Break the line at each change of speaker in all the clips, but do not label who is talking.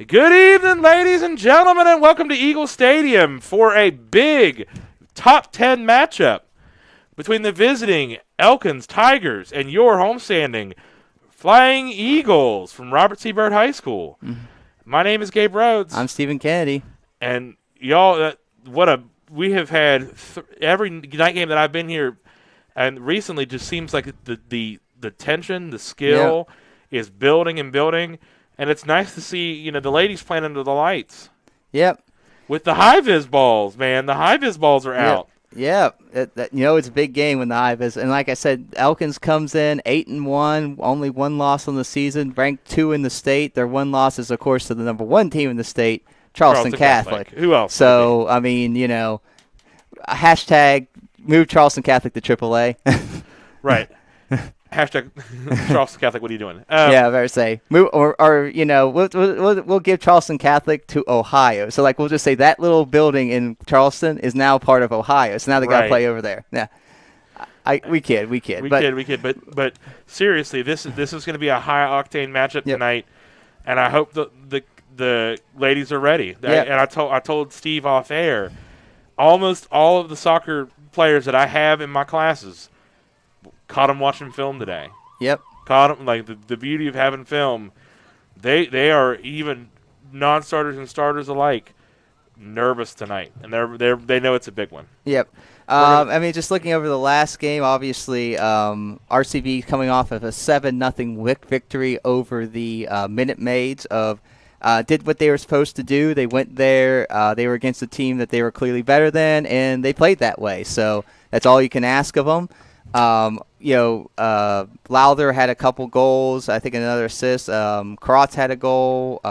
Good evening, ladies and gentlemen, and welcome to Eagle Stadium for a big top 10 matchup between the visiting Elkins Tigers and your homestanding Flying Eagles from Robert C. Byrd High School.
Mm-hmm.
My name is Gabe Rhodes.
I'm Stephen Kennedy.
And y'all, we have had every night game that I've been here, and recently just seems like the tension, the skill is building and building. And it's nice to see, the ladies playing under the lights.
Yep.
With the high-vis balls, man. The high-vis balls are out.
Yeah. It's a big game when the high-vis. And like I said, Elkins comes in 8-1, only one loss on the season, ranked 2 in the state. Their one loss is, of course, to the number 1 team in the state, Charleston Catholic.
Who else?
So, hashtag move Charleston Catholic to AAA.
Right. Hashtag Charleston Catholic, what are you doing?
Yeah, I better say. Move, we'll give Charleston Catholic to Ohio. So, we'll just say that little building in Charleston is now part of Ohio. So now they got to play over there. Yeah, we kid.
But seriously, this is going to be a high-octane matchup tonight, and I hope the ladies are ready.
Yep.
And I told Steve off air, almost all of the soccer players that I have in my classes caught them watching film today.
Yep.
Caught them, the beauty of having film. They are, even non-starters and starters alike, nervous tonight, and they know it's a big one.
Yep. Just looking over the last game, obviously RCB coming off of a 7-0 victory over the Minute Maids did what they were supposed to do. They went there. They were against a team that they were clearly better than, and they played that way. So that's all you can ask of them. Lowther had a couple goals. I think another assist. Krotz had a goal.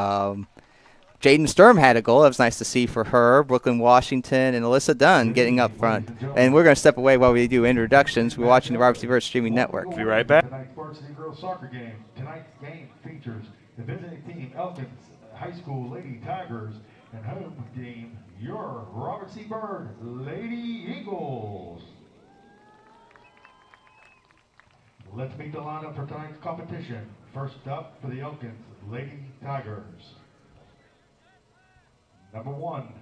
Jaden Sturm had a goal. That was nice to see for her. Brooklyn Washington and Alyssa Dunn getting up front. And we're going to step away while we do introductions. We're watching the Robert C. Byrd Streaming Network.
We'll be right back.
Tonight's varsity girls soccer game. Tonight's game features the visiting team Elkins High School Lady Tigers and home team your Robert C. Byrd Lady Eagles. Let's meet the lineup for tonight's competition. First up for the Elkins Lady Tigers. Number 1,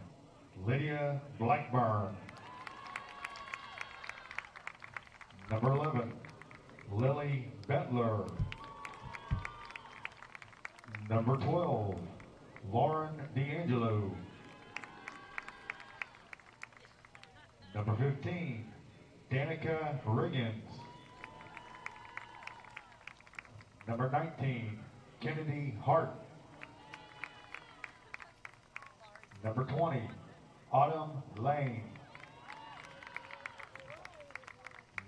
Lydia Blackburn. Number 11, Lily Bettler. Number 12, Lauren D'Angelo. Number 15, Danica Riggins. Number 19, Kennedy Hart. Number 20, Autumn Lane.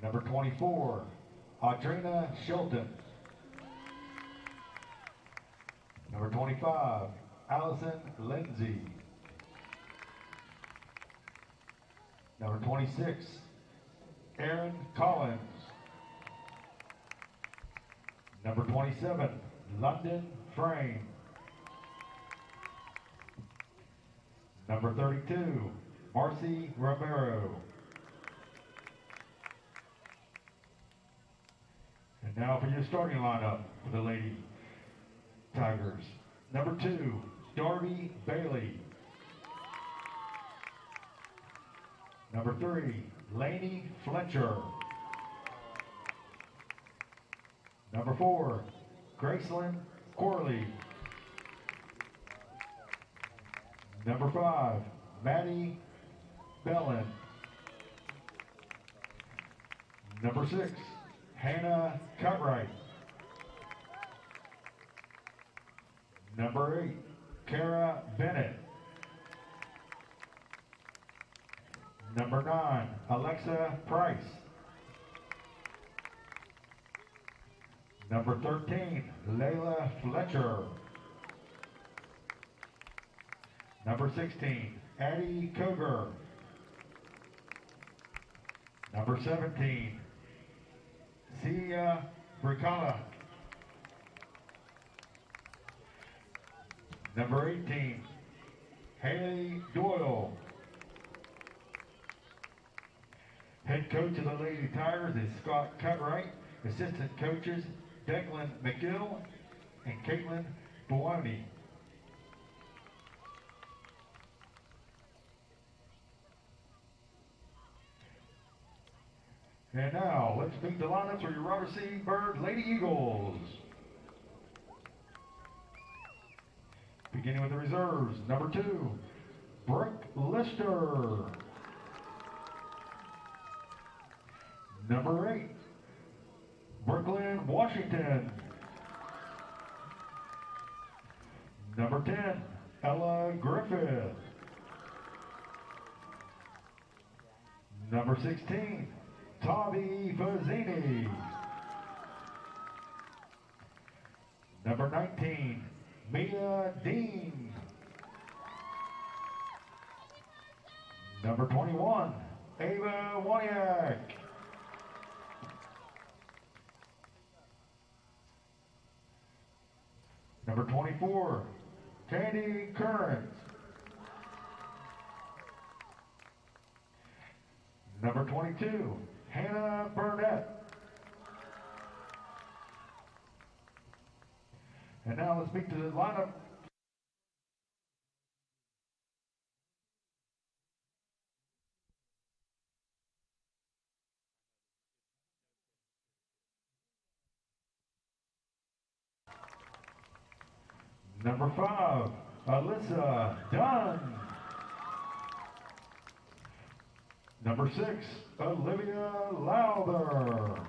Number 24, Audrina Shilton. Number 25, Allison Lindsay. Number 26, Aaron Collins. Number 27, London Frame. Number 32, Marcy Romero. And now for your starting lineup for the Lady Tigers. Number 2, Darby Bailey. Number 3, Lainey Fletcher. Number 4, Graceland Corley. Number 5, Maddie Bellin. Number 6, Hannah Cutright. Number 8, Kara Bennett. Number 9, Alexa Price. Number 13, Layla Fletcher. Number 16, Addie Koger. Number 17, Sia Bricala. Number 18, Haley Doyle. Head coach of the Lady Tigers is Scott Cutright. Assistant coaches Declan McGill and Caitlin Bowani. And now, let's meet the lineups for your Robert C. Byrd Lady Eagles. Beginning with the reserves, number 2, Brooke Lister. Number 8, Brooklyn Washington. Number 10, Ella Griffith. Number 16, Tavi Fazzini. Number 19, Mia Dean. Number 21, Ava Woniak. Number 24, Candy Current. Number 22, Hannah Burnett. And now let's meet the lineup. Number 5, Alyssa Dunn. Number 6, Olivia Lowther.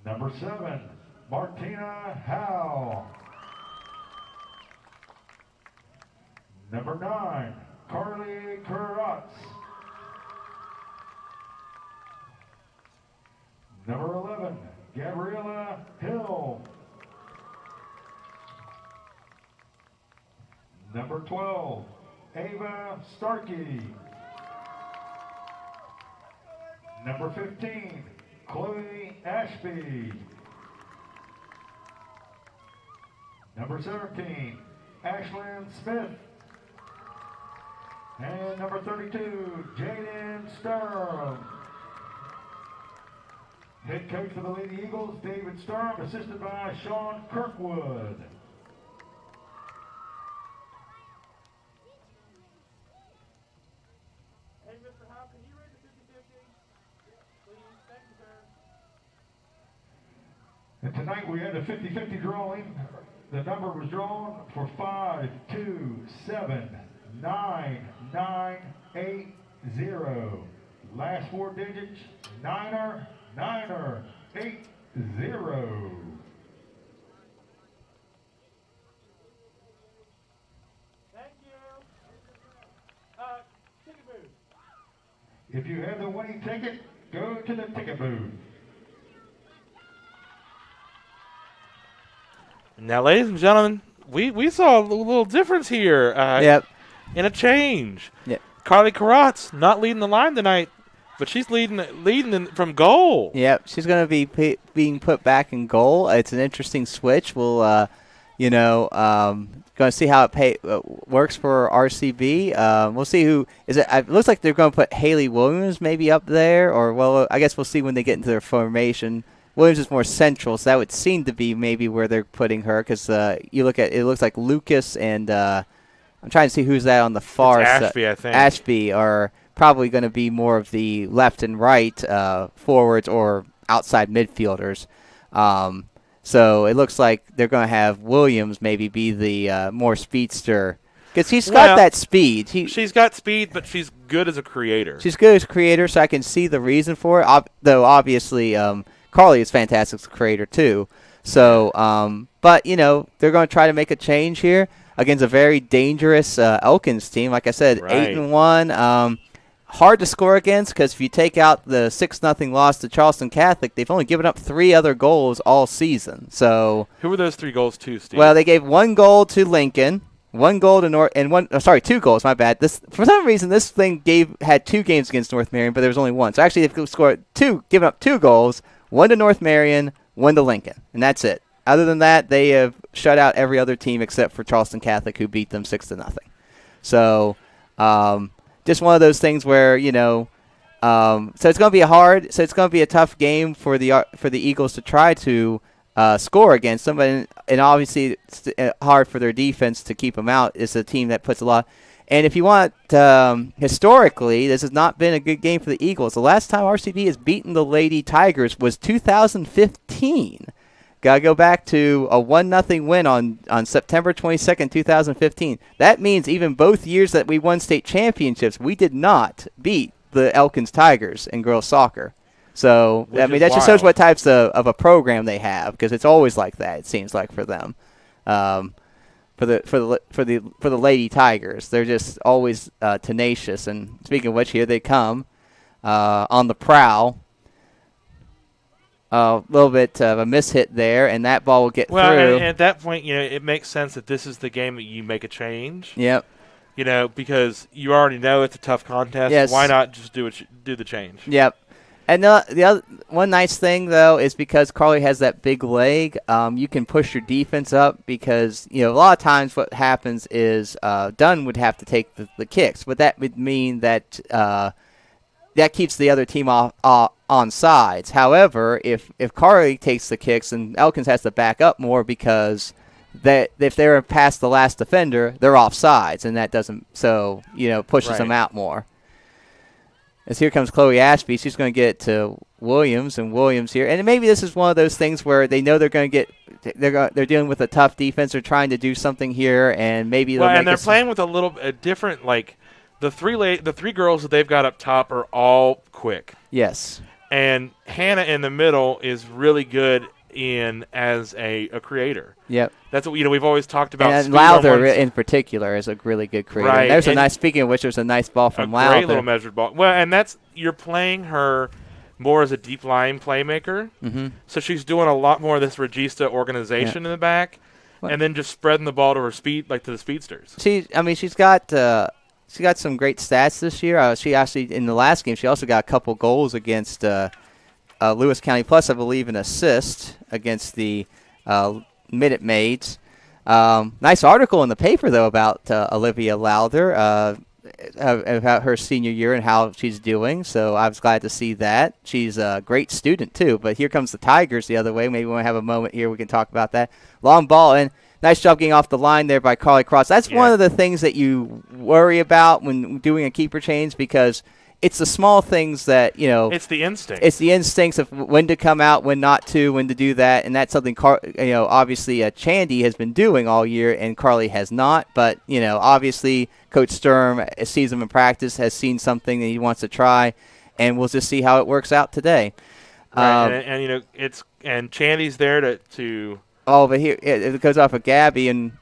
Number 7, Martina Howe. Number 9, Carly Kurotz. Number 11, Gabriella Hill. Number 12, Ava Starkey. Number 15, Chloe Ashby. Number 17, Ashlyn Smith. And number 32, Jaden Sturm. Head coach for the Lady Eagles, David Sturm, assisted by Sean Kirkwood. And tonight we had a 50-50 drawing. The number was drawn for 5279980. Last 4 digits, 980.
Thank you. Ticket booth.
If you have the winning ticket, go to the ticket booth.
Now, ladies and gentlemen, we saw a little difference here.
Yep.
In a change.
Yep.
Carly Karats not leading the line tonight, but she's leading from goal.
Yep. She's going to be being put back in goal. It's an interesting switch. We'll, going to see how it works for RCB. We'll see who is it. It looks like they're going to put Haley Williams maybe up there, or well, I guess we'll see when they get into their formation. Williams is more central, so that would seem to be maybe where they're putting her, because you look at it looks like Lucas and I'm trying to see who's that on the far side.
Ashby, I think.
Ashby are probably going to be more of the left and right forwards or outside midfielders. So it looks like they're going to have Williams maybe be the more speedster, because he's got that speed.
She's got speed, but she's good as a creator.
She's good as a creator, so I can see the reason for it. Though obviously Carly is fantastic as a creator too. So, but they're going to try to make a change here against a very dangerous Elkins team. Like I said,
right.
8-1. Hard to score against, because if you take out the 6-0 loss to Charleston Catholic, they've only given up 3 other goals all season. So
who were those 3 goals to, Steve?
Well, they gave 1 goal to Lincoln, 1 goal to two goals. My bad. For some reason, this thing had 2 games against North Marion, but there was only 1. So actually, they've scored given up 2 goals, 1 to North Marion, 1 to Lincoln, and that's it. Other than that, they have shut out every other team except for Charleston Catholic, who beat them 6-0. So, just one of those things where so it's going to be a tough game for the Eagles to try to score against them, and obviously it's hard for their defense to keep them out. It's a team that puts a lot. And if you want, historically, this has not been a good game for the Eagles. The last time RCB has beaten the Lady Tigers was 2015. Got to go back to a 1-0 win on September 22nd, 2015. That means even both years that we won state championships, we did not beat the Elkins Tigers in girls soccer. So, I mean, that just shows what types of a program they have, because it's always like that, it seems like, for them. For the Lady Tigers, they're just always tenacious. And speaking of which, here they come on the prowl. A little bit of a mishit there, and that ball will get through.
Well, and at that point, it makes sense that this is the game that you make a change.
Yep.
Because you already know it's a tough contest.
Yes.
Why not just do the change?
Yep. And the other one nice thing, though, is because Carly has that big leg, you can push your defense up because, a lot of times what happens is Dunn would have to take the kicks, but that would mean that that keeps the other team on sides. However, if Carly takes the kicks, then Elkins has to back up more because if they're past the last defender, they're off sides, and that doesn't pushes them out more. As here comes Chloe Ashby. She's going to get it to Williams, and Williams here. And maybe this is one of those things where they know they're going to they're dealing with a tough defense. They're trying to do something here, and maybe
they're playing with a different, like, the three girls that they've got up top are all quick.
Yes.
And Hannah in the middle is really good as a creator.
Yep.
That's what we've always talked about.
And Lowther in particular is a really good creator.
Right.
And speaking of which, there's a nice ball from Lowther.
A great little measured ball. Well, and you're playing her more as a deep line playmaker.
Mm-hmm. So
she's doing a lot more of this Regista organization in the back, and then just spreading the ball to her speed, like to the speedsters.
She's got some great stats this year. She actually, in the last game, she also got a couple goals against Lewis County, plus I believe an assist against the Minute Maids. Nice article in the paper, though, about Olivia Lowther, about her senior year and how she's doing. So I was glad to see that. She's a great student, too. But here comes the Tigers the other way. Maybe when we have a moment here, we can talk about that. Long ball, and nice job getting off the line there by Carly Cross. That's one of the things that you worry about when doing a keeper change, because it's the small things that,
It's the instinct.
It's the instincts of when to come out, when not to, when to do that. And that's something, obviously Chandy has been doing all year and Carly has not. But, obviously Coach Sturm sees him in practice, has seen something that he wants to try. And we'll just see how it works out today.
Right. And Chandy's there to
Oh, but here it goes off of Gabby, and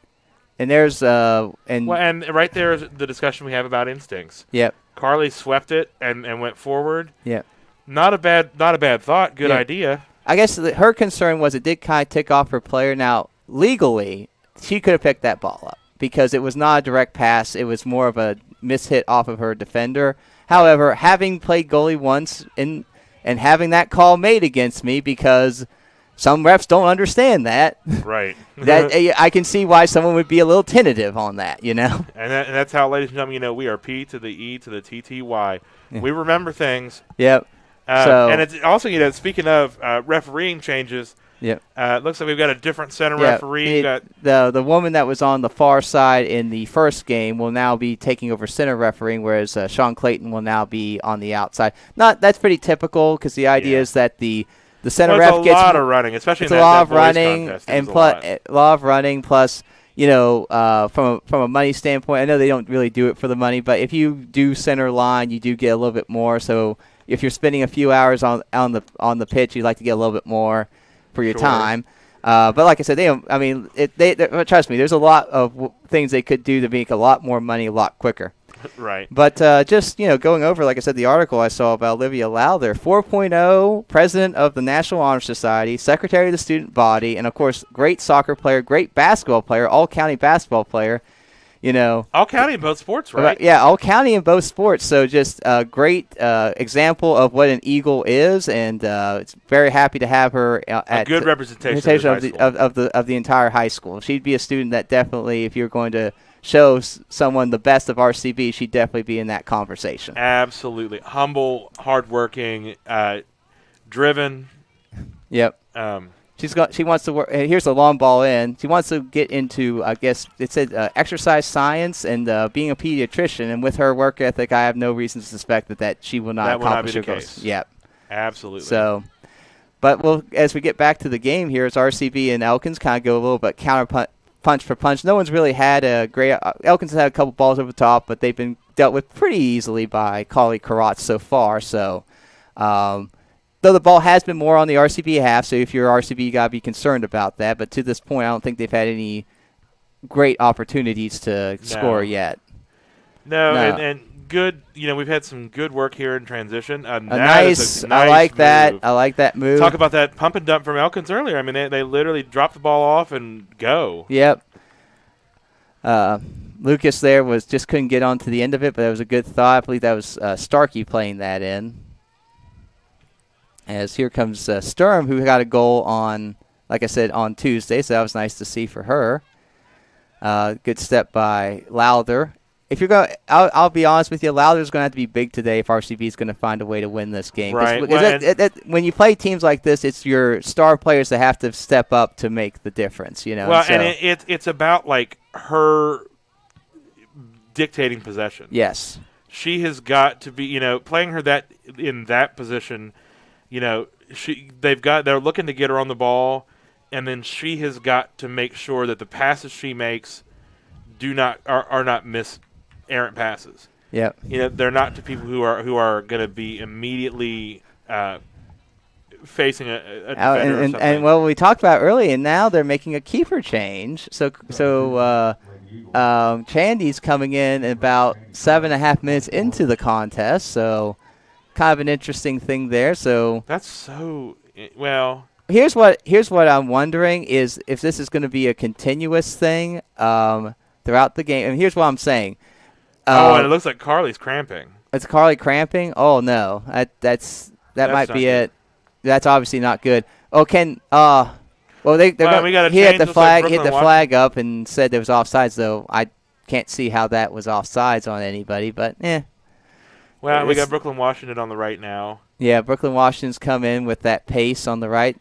there's and
right there is the discussion we have about instincts.
Yep.
Carly swept it and went forward.
Yep.
Not a bad thought. Good idea.
I guess her concern was it did kind of tick off her player. Now, legally, she could have picked that ball up because it was not a direct pass. It was more of a mishit off of her defender. However, having played goalie once and having that call made against me, because some refs don't understand that.
Right.
That I can see why someone would be a little tentative on that, And
that's how, ladies and gentlemen, we are P to the E to the TTY. Yeah. We remember things.
Yep.
And it's also, speaking of refereeing changes,
yep.
It looks like we've got a different center referee.
The woman that was on the far side in the first game will now be taking over center refereeing, whereas Sean Clayton will now be on the outside. That's pretty typical, because the idea is that the center ref gets
a lot of running, especially in
a lot of running, and a lot of running. Plus, from a money standpoint, I know they don't really do it for the money, but if you do center line, you do get a little bit more. So if you're spending a few hours on the pitch, you'd like to get a little bit more for your time. But like I said, trust me, there's a lot of things they could do to make a lot more money a lot quicker.
Right.
But just, going over, like I said, the article I saw about Olivia Lowther, 4.0, president of the National Honor Society, secretary of the student body, and, of course, great soccer player, great basketball player, all-county basketball player.
All-county in both sports, right?
Yeah, all-county in both sports. So just a great example of what an Eagle is, and it's very happy to have her
a good representation
of the entire high school. She'd be a student that definitely, if you're going to show someone the best of RCB, she'd definitely be in that conversation.
Absolutely. Humble, hardworking, driven.
Yep. She wants to work. Here's the long ball in. She wants to get into, I guess it said, exercise science and being a pediatrician. And with her work ethic, I have no reason to suspect that she will not accomplish her goals. Yep.
Absolutely.
So, but as we get back to the game here, it's RCB and Elkins kind of go a little bit punch for punch. No one's really had a great. Elkins has had a couple balls over the top, but they've been dealt with pretty easily by Carly Karatz so far. So. Though the ball has been more on the RCB half, so if you're RCB, you got to be concerned about that. But to this point, I don't think they've had any great opportunities to score yet.
No. And good, we've had some good work here in transition.
I like that.
Move.
I like that move.
Talk about that pump and dump from Elkins earlier. I mean, they literally drop the ball off and go.
Yep. Lucas there just couldn't get onto the end of it, but that was a good thought. I believe that was Starkey playing that in. As here comes Sturm, who got a goal on, like I said, on Tuesday, so that was nice to see for her. Good step by Lowther. If you're going, I'll be honest with you, Lowther's going to have to be big today if RCB is going to find a way to win this game.
Right.
When you play teams like this, it's your star players that have to step up to make the difference.
Well, and it's about like her dictating possession.
Yes.
She has got to be, playing her in that position. They're looking to get her on the ball, and then she has got to make sure that the passes she makes are not errant passes.
Yep.
They're not to people who are going to be immediately facing a defender or something.
And what we talked about earlier, and now they're making a keeper change. So Chandy's coming in about 7.5 minutes into the contest. So. Kind of an interesting thing there. So
that's so well.
Here's what I'm wondering is if this is going to be a continuous thing throughout the game. And here's what I'm saying.
And it looks like Carly's cramping.
It's Carly cramping. Oh no, that might be it. That's obviously not good. Oh, he hit the flag up and said there was offsides. Though I can't see how that was offsides on anybody. But
Well, we got Brooklyn Washington on the right now.
Yeah, Brooklyn Washington's come in with that pace on the right.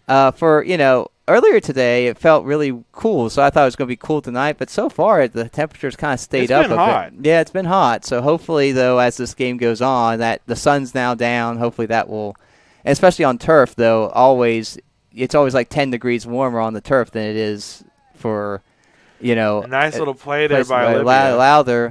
Earlier today it felt really cool, so I thought it was going to be cool tonight. But so far the temperature's kind of stayed up.
It's been hot.
Yeah, it's been hot. So hopefully, though, as this game goes on, that the sun's now down. Hopefully that will, especially on turf, though. It's always like 10 degrees warmer on the turf than it is for. A
nice little play there by Olivia.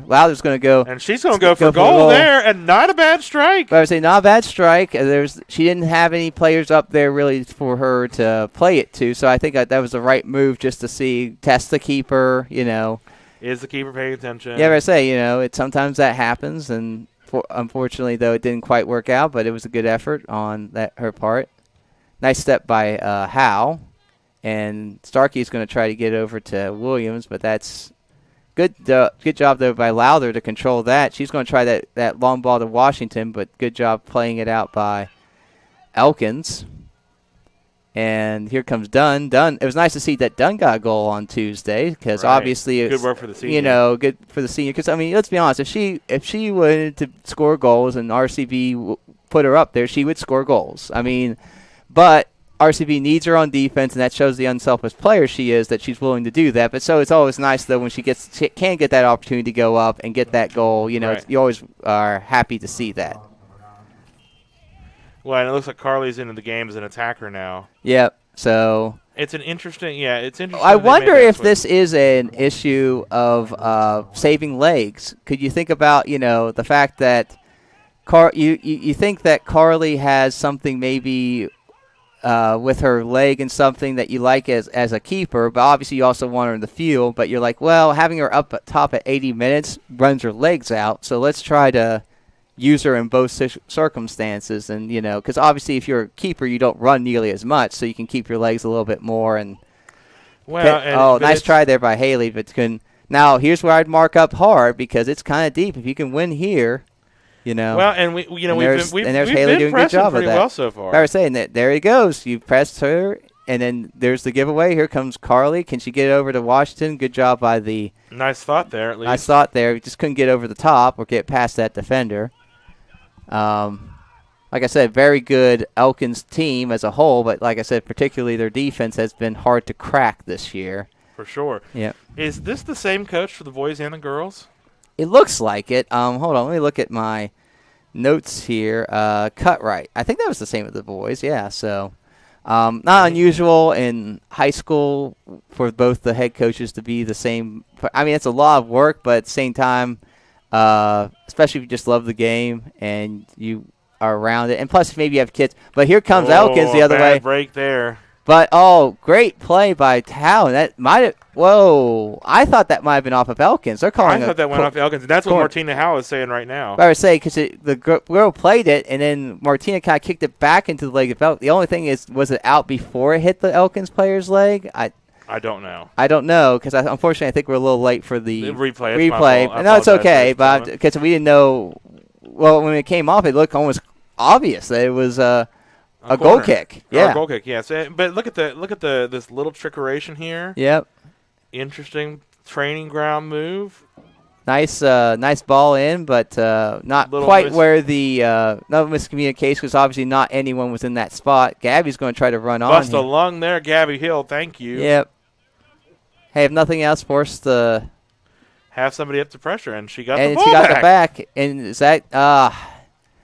Lowther's going to go.
And she's going to go for goal there, and not a bad strike.
But I would say not a bad strike. She didn't have any players up there really for her to play it to, so I think that was the right move just to test the keeper,
Is the keeper paying attention?
Yeah, but I say, sometimes that happens, and unfortunately, though, it didn't quite work out, but it was a good effort on her part. Nice step by Howe. And Starkey's going to try to get over to Williams, but that's good. Good job though by Lowther to control that. She's going to try that long ball to Washington, but good job playing it out by Elkins. And here comes Dunn. It was nice to see that Dunn got a goal on Tuesday because obviously it's
good work for the senior.
Good for the senior. Because let's be honest, if she wanted to score goals and RCB put her up there, she would score goals. But RCB needs her on defense, and that shows the unselfish player she is that she's willing to do that. But so it's always nice, though, when she can get that opportunity to go up and get that goal. You always are happy to see that.
Well, and it looks like Carly's into the game as an attacker now.
Yep. So
it's interesting.
I wonder if this is an issue of saving legs. Could you think about the fact that you think that Carly has something maybe. With her leg and something that you like as a keeper, but obviously you also want her in the field, but you're like, well, having her up at top at 80 minutes runs her legs out, so let's try to use her in both circumstances. And, because obviously if you're a keeper, you don't run nearly as much, so you can keep your legs a little bit more. Nice try there by Haley, but now here's where I'd mark up hard because it's kind of deep. If you can win here,
Well, and we've been
Haley doing a good job
pretty
of that.
well so far.
I was saying that there he goes. You pressed her, and then there's the giveaway. Here comes Carly. Can she get over to Washington? Good job by the.
Nice thought there, at least.
Nice thought there. Just couldn't get over the top or get past that defender. like I said, very good Elkins team as a whole, but like I said, particularly their defense has been hard to crack this year.
For sure.
Yeah.
Is this the same coach for the boys and the girls?
It looks like it. Hold on, let me look at my notes here. Cutright. I think that was the same with the boys. Yeah. So, not unusual in high school for both the head coaches to be the same. I mean, it's a lot of work, but at the same time, especially if you just love the game and you are around it, and plus maybe you have kids. But here comes Elkins the other way.
Break there.
But, great play by Tao. That might have – whoa. I thought that might have been off of Elkins. They're calling
I thought that went off Elkins. That's what Martina Howe is saying right now.
I would say because the girl played it, and then Martina kind of kicked it back into the leg of Elkins. The only thing is, was it out before it hit the Elkins player's leg?
I don't know.
I don't know because unfortunately I think we're a little late for the
replay.
No, it's okay, but because we didn't know – well, when it came off, it looked almost obvious that it was a goal kick. Yeah.
A goal kick, yes. But look at this little trickeration here.
Yep.
Interesting training ground move.
Nice ball in, but not quite where the no miscommunication because obviously not anyone was in that spot. Gabby's going to try to run on.
Bust a lung there, Gabby Hill. Thank you.
Yep. Hey, if nothing else, forced the
have somebody up to pressure, and she got
the
ball
back. And she got the back, and is that I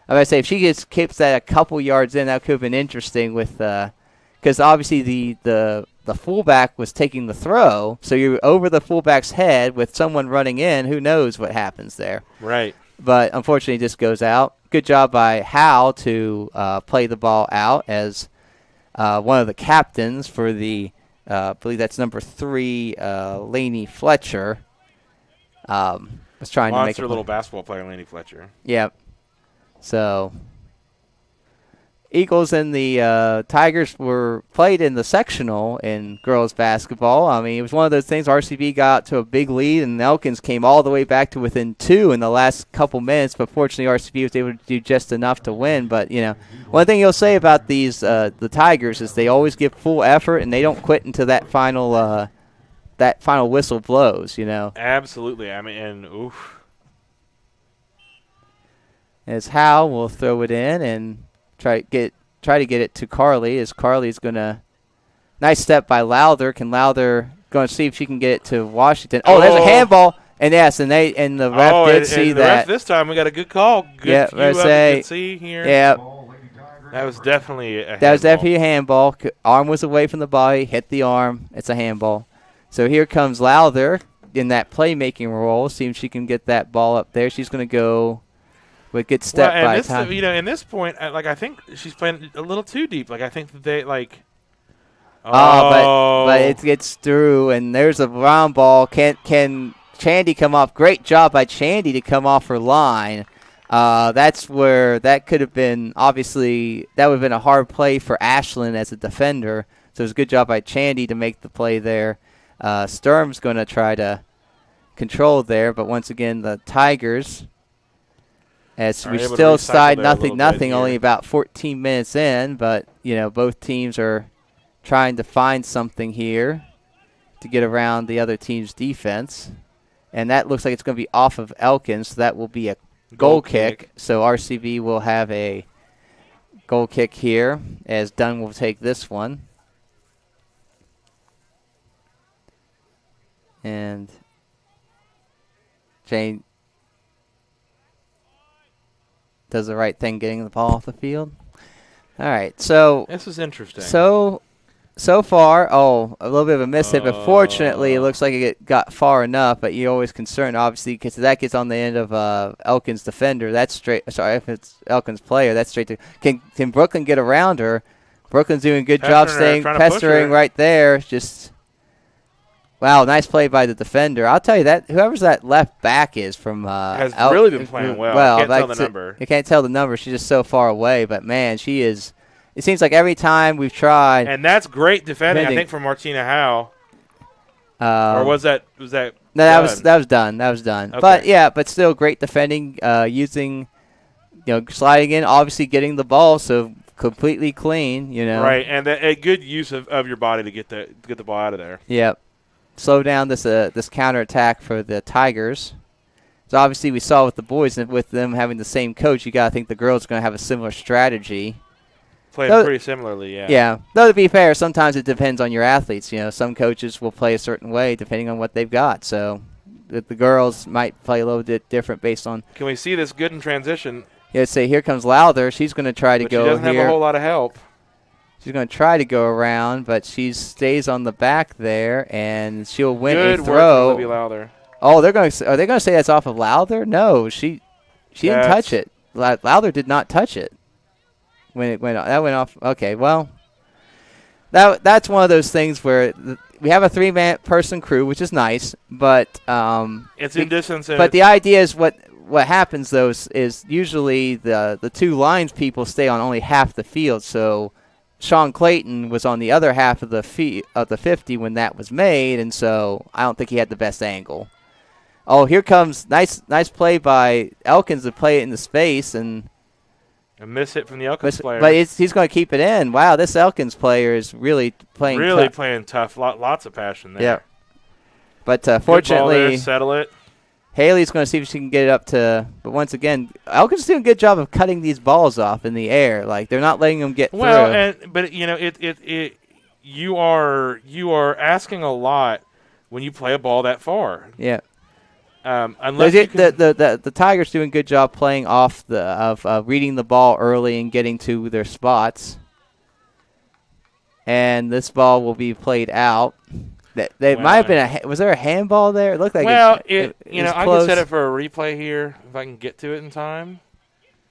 would say if she keeps that a couple yards in, that could have been interesting with because obviously the fullback was taking the throw, so you're over the fullback's head with someone running in. Who knows what happens there?
Right.
But unfortunately, it just goes out. Good job by Hal to play the ball out as one of the captains for the I believe that's number 3, Lainey Fletcher. Was trying to make
a little basketball player, Lainey Fletcher.
Yep. So, Eagles and the Tigers were played in the sectional in girls basketball. I mean, it was one of those things. RCB got to a big lead, and Elkins came all the way back to within 2 in the last couple minutes. But fortunately, RCB was able to do just enough to win. But one thing you'll say about these the Tigers is they always give full effort, and they don't quit until that final whistle blows.
Absolutely. I mean, and oof.
As Hal will throw it in and try to get it to Carly. As Carly's gonna nice step by Lowther. Can Lowther going to see if she can get it to Washington? Oh, there's a handball. And yes, and the ref did see
that. The ref this time we got a good call. Good
good
see here.
Yeah.
That was definitely a handball.
That was definitely a handball. Arm was away from the body, hit the arm. It's a handball. So here comes Lowther in that playmaking role. See if she can get that ball up there. She's going to go. With good step by time.
In this point, I think she's playing a little too deep. I think that they
but it gets through, and there's a round ball. Can Chandy come off? Great job by Chandy to come off her line. That's where that could have been. Obviously, that would have been a hard play for Ashlyn as a defender. So it was a good job by Chandy to make the play there. Sturm's going to try to control there, but once again, the Tigers. As we still tied 0-0, only about 14 minutes in, but both teams are trying to find something here to get around the other team's defense, and that looks like it's going to be off of Elkins. So that will be a goal kick. So RCB will have a goal kick here, as Dunn will take this one, and Jane does the right thing getting the ball off the field. All right, so
this is interesting.
So far, a little bit of a miss hit, but fortunately, it looks like it got far enough. But you're always concerned, obviously, because that gets on the end of Elkins' defender. That's straight. Sorry, if it's Elkins' player, that's straight to. Can Brooklyn get around her? Brooklyn's doing a good job staying pestering right there. Just. Wow, nice play by the defender. I'll tell you that whoever's that left back is from
has really been playing well. I can't tell the number.
You can't tell the number. She's just so far away. But man, she is. It seems like every time we've tried.
And that's great defending. I think from Martina Howe. Or was that?
No, that was done. That was done. Okay. But still great defending. Using, sliding in, obviously getting the ball, so completely clean.
Right, and a good use of your body to get the ball out of there.
Yep. Slow down this counterattack for the Tigers. It's So obviously we saw with the boys, and with them having the same coach, you got to think the girls are going to have a similar strategy.
Playing pretty similarly, yeah.
Yeah. Though to be fair, sometimes it depends on your athletes. Some coaches will play a certain way depending on what they've got. So the girls might play a little bit different based on.
Can we see this good in transition?
Yeah, say here comes Lowther. She's going to try to go here.
She doesn't have a whole lot of help.
She's going to try to go around, but she stays on the back there, and she'll win a throw.
Good work from Lowther.
Oh, are they going to say that's off of Lowther? No, she didn't touch it. Lowther did not touch it when it went. That went off. Okay, well, that's one of those things where we have a 3-person crew, which is nice, but
it's in distance.
But the idea is what happens though is usually the 2 lines people stay on only half the field. So Sean Clayton was on the other half of the 50 when that was made, and so I don't think he had the best angle. Oh, here comes nice play by Elkins to play it in the space, and
a miss hit from the Elkins player.
But he's going to keep it in. Wow, this Elkins player is really playing
playing tough. Lots of passion there.
Yeah. But fortunately,
settle it.
Haley's going to see if she can get it up to. But once again, Elkins is doing a good job of cutting these balls off in the air. Like they're not letting them get through.
Well, but you are asking a lot when you play a ball that far.
Yeah.
Unless
the Tigers doing a good job playing off of reading the ball early and getting to their spots. And this ball will be played out. Might have been was there a handball there? It looked like
I can set it for a replay here if I can get to it in time.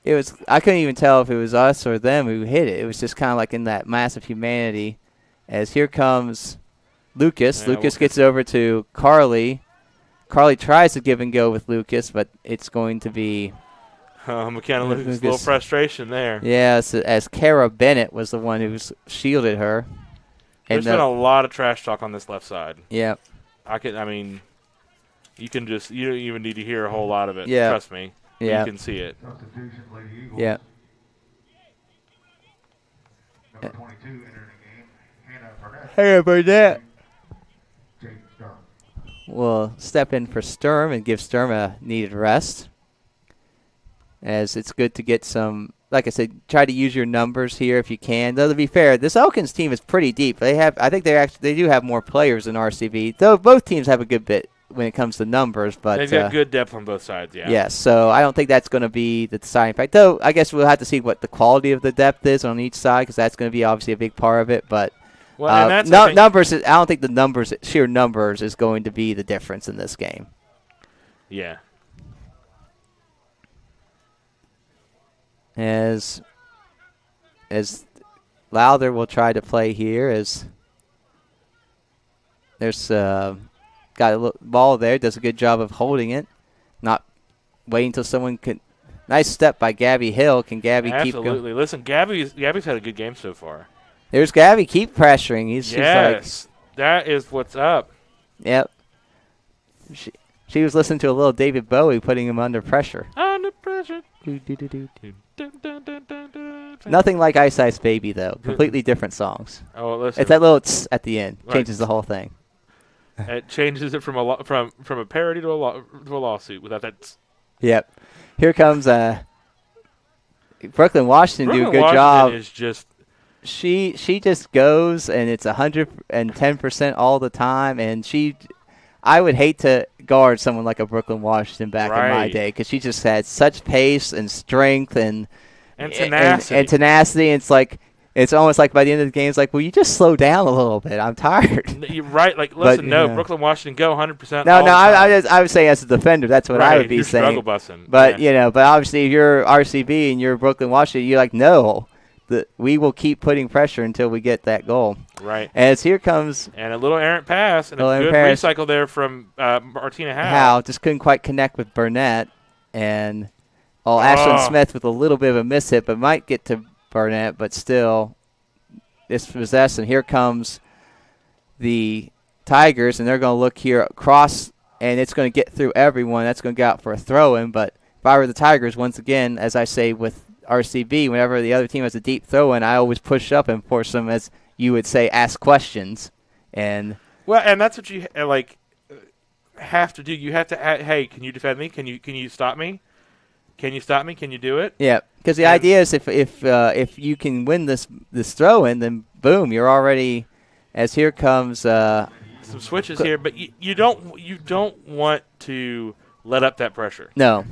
It was. I couldn't even tell if it was us or them who hit it. It was just kind of like in that mass of humanity. As here comes Lucas.
Yeah,
Lucas gets it over to Carly. Carly tries to give and go with Lucas, but it's going to be
McKenna Lucas. A little frustration there.
Yeah, as Kara Bennett was the one who shielded her.
There's been a lot of trash talk on this left side.
Yeah.
You don't even need to hear a whole lot of it.
Yeah.
Trust me.
Yeah.
You can see it.
Yeah.
Number 22 entering the game, Hannah Burnett.
Hannah Burnett.
Sturm.
We'll step in for Sturm and give Sturm a needed rest. As it's good to get some, like I said, try to use your numbers here if you can. Though to be fair, this Elkins team is pretty deep. I think they do have more players than RCB. Though both teams have a good bit when it comes to numbers, but
they've got good depth on both sides. Yeah.
Yes, so I don't think that's going to be the deciding factor. Though I guess we'll have to see what the quality of the depth is on each side, because that's going to be obviously a big part of it. But numbers, I don't think the sheer numbers is going to be the difference in this game.
Yeah.
As Lowther will try to play here, as there's got a ball there, does a good job of holding it, not waiting until someone can. Nice step by Gabby Hill. Can Gabby keep going?
Absolutely. Listen, Gabby's had a good game so far.
There's Gabby. Keep pressuring.
Yes, that is what's up.
Yep. She was listening to a little David Bowie, putting him under pressure.
Under pressure.
Nothing like Ice Ice Baby, though. Completely different songs.
Oh, listen.
It's that little tss at the end.
Right.
Changes the whole thing.
It changes it from a parody to a lawsuit without that. Tss.
Yep. Here comes Brooklyn Washington do a good job.
Is just
she just goes, and it's 110% all the time, and I would hate to guard someone like a Brooklyn Washington back in my day, because she just had such pace and strength and
tenacity.
And tenacity. And it's almost like by the end of the game, it's like, will you just slow down a little bit? I'm tired.
You're right. Like, listen, Brooklyn Washington, go 100%.
No, I would say as a defender, that's what I would be saying.
Struggle busing.
But but obviously, if you're RCB and you're Brooklyn Washington, you're like, no. We will keep putting pressure until we get that goal.
Right.
As here comes.
And a little errant pass and a good recycle there from Martina Howe.
Just couldn't quite connect with Burnett. And Ashlyn Smith with a little bit of a miss hit, but might get to Burnett, but still dispossessed. And here comes the Tigers, and they're going to look here across, and it's going to get through everyone. That's going to go out for a throw-in. But if I were the Tigers, once again, as I say with RCB, whenever the other team has a deep throw-in, I always push up and force them, as you would say, ask questions. And
that's what you like. have to do. You have to. Hey, can you defend me? Can you stop me? Can you stop me? Can you do it?
Yeah, because the idea is if you can win this throw in, then boom, you're already. As here comes
some switches here, but you don't want to let up that pressure.
No.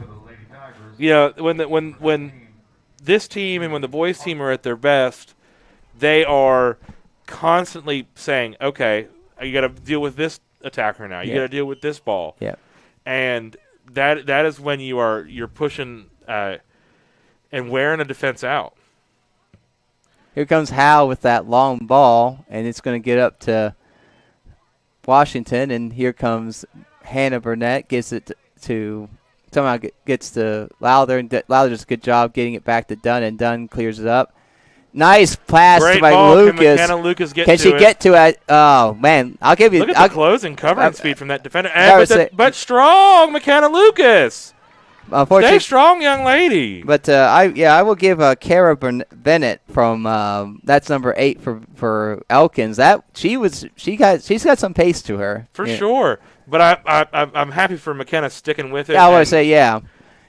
When this team and when the boys team are at their best, they are constantly saying, "Okay, you got to deal with this attacker now. You got to deal with this ball."
Yeah.
And that is when you're pushing and wearing a defense out.
Here comes Howe with that long ball, and it's going to get up to Washington, and here comes Hannah Burnett, gives it to somehow gets to Lowther, and Lowther does a good job getting it back to Dunn, and Dunn clears it up. Nice pass by Lucas.
Can Lucas get
Can
to
she
it?
get to it? Oh, man. I'll give you.
Look at the closing covering speed from that defender. But strong, McKenna Lucas.
Unfortunately,
stay strong, young lady.
But I will give Kara Bennett from that's number 8 for Elkins. She's got some pace to her
for sure. But I'm happy for McKenna sticking with it.
Yeah, I want to say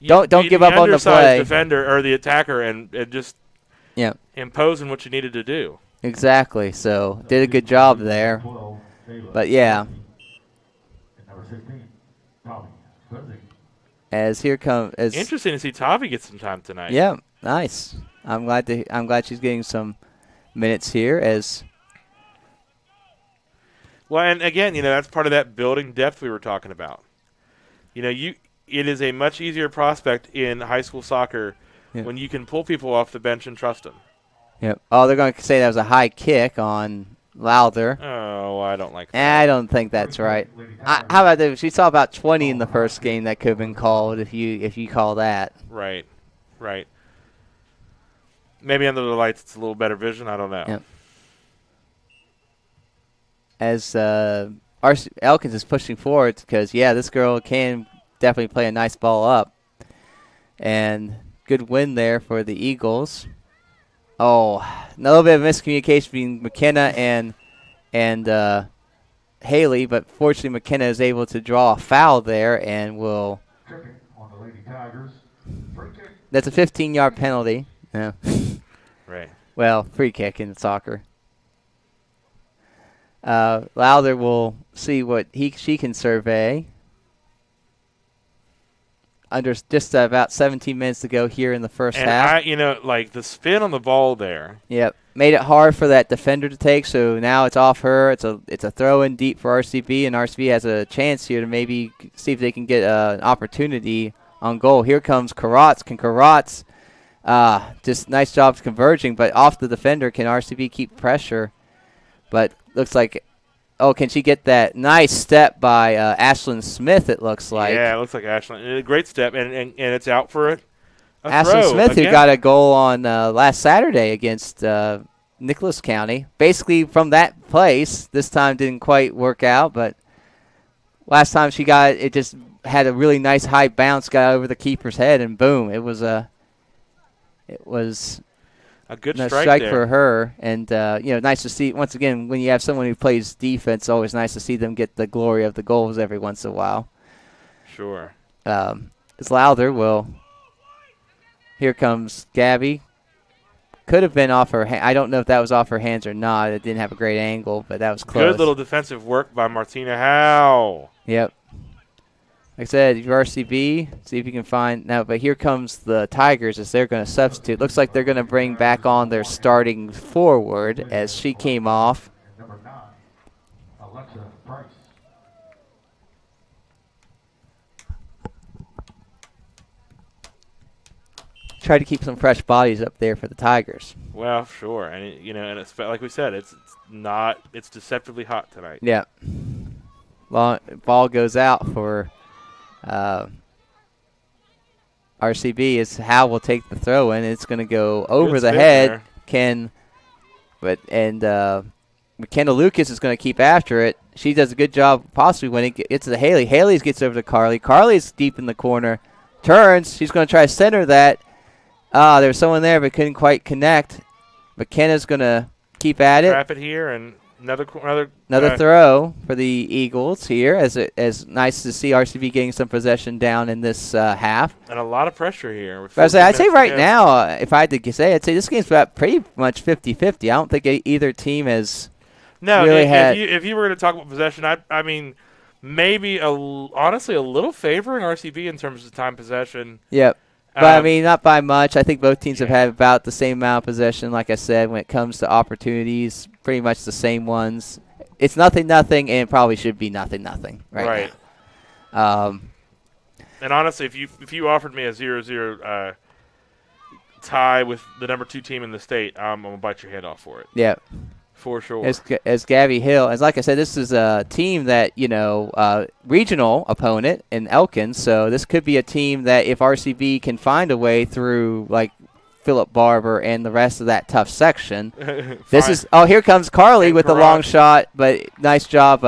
Don't give up on the play.
Defender or the attacker and just imposing what you needed to do.
Exactly. So did a good job there. But yeah. As here comes,
interesting to see Tavi get some time tonight.
Yeah, nice. I'm glad she's getting some minutes here. As
well, and again, that's part of that building depth we were talking about. It is a much easier prospect in high school soccer when you can pull people off the bench and trust them.
Yep. Oh, they're going to say that was a high kick on Lowther.
Oh, I don't like that.
I don't think that's right. How about that? She saw about 20 in the first game that could have been called if you call that.
Right. Maybe under the lights it's a little better vision. I don't know.
Yep. As Elkins is pushing forward because, this girl can definitely play a nice ball up. And good win there for the Eagles. Oh, a little bit of miscommunication between McKenna and Haley, but fortunately McKenna is able to draw a foul there and will. That's a 15-yard penalty. Yeah.
Right.
Well, free kick in soccer. Lowther will see what she can survey. Under just about 17 minutes to go here in the first half.
The spin on the ball there.
Yep, made it hard for that defender to take. So now it's off her. It's a throw in deep for RCB, and RCB has a chance here to maybe see if they can get an opportunity on goal. Here comes Karatz. Can Karatz just nice job converging, but off the defender? Can RCB keep pressure? But looks like. Oh, can she get that nice step by Ashlyn Smith, it looks like.
Yeah, it looks like Ashlyn. A great step, and it's out for it.
Ashlyn Smith, who got a goal on last Saturday against Nicholas County. Basically from that place. This time didn't quite work out, but last time she got it just had a really nice high bounce, got over the keeper's head, and boom, it was a
good
strike for her, and nice to see once again when you have someone who plays defense. Always nice to see them get the glory of the goals every once in a while.
Sure.
It's Lowther. Well, here comes Gabby. Could have been off her. I don't know if that was off her hands or not. It didn't have a great angle, but that was close.
Good little defensive work by Martina Howe.
Yep. Like I said, RCB, see if you can find now. But here comes the Tigers as they're going to substitute. Looks like they're going to bring back on their starting forward as she came off.
Number 9, Alexa Price.
Try to keep some fresh bodies up there for the Tigers.
Well, sure, and and it's like we said, it's deceptively hot tonight.
Yeah. Ball goes out for. RCB is Howe will take the throw in. It's going to go over the head. McKenna Lucas is going to keep after it. She does a good job possibly when it gets to Haley. Haley gets over to Carly. Carly's deep in the corner. Turns. She's going to try to center that. There's someone there but couldn't quite connect. McKenna's going to keep at it.
Trap it here and Another
throw for the Eagles here. As nice to see RCB getting some possession down in this half.
And a lot of pressure here.
But I'd say right now, if I had to say, I'd say this game's about pretty much 50-50. I don't think either team has really had.
If you were going to talk about possession, I mean, maybe honestly a little favoring RCB in terms of time possession.
Yep. But, I mean, not by much. I think both teams have had about the same amount of possession. Like I said, when it comes to opportunities, pretty much the same ones. It's 0-0, and it probably should be 0-0 right now.
And honestly, if you offered me a 0-0 tie with the number 2 team in the state, I'm going to bite your head off for it.
Yeah.
For sure.
As Gabby Hill, as like I said, this is a team that, regional opponent in Elkins, so this could be a team that if RCB can find a way through, like, Philip Barber and the rest of that tough section. Here comes Carly with the long shot, but nice job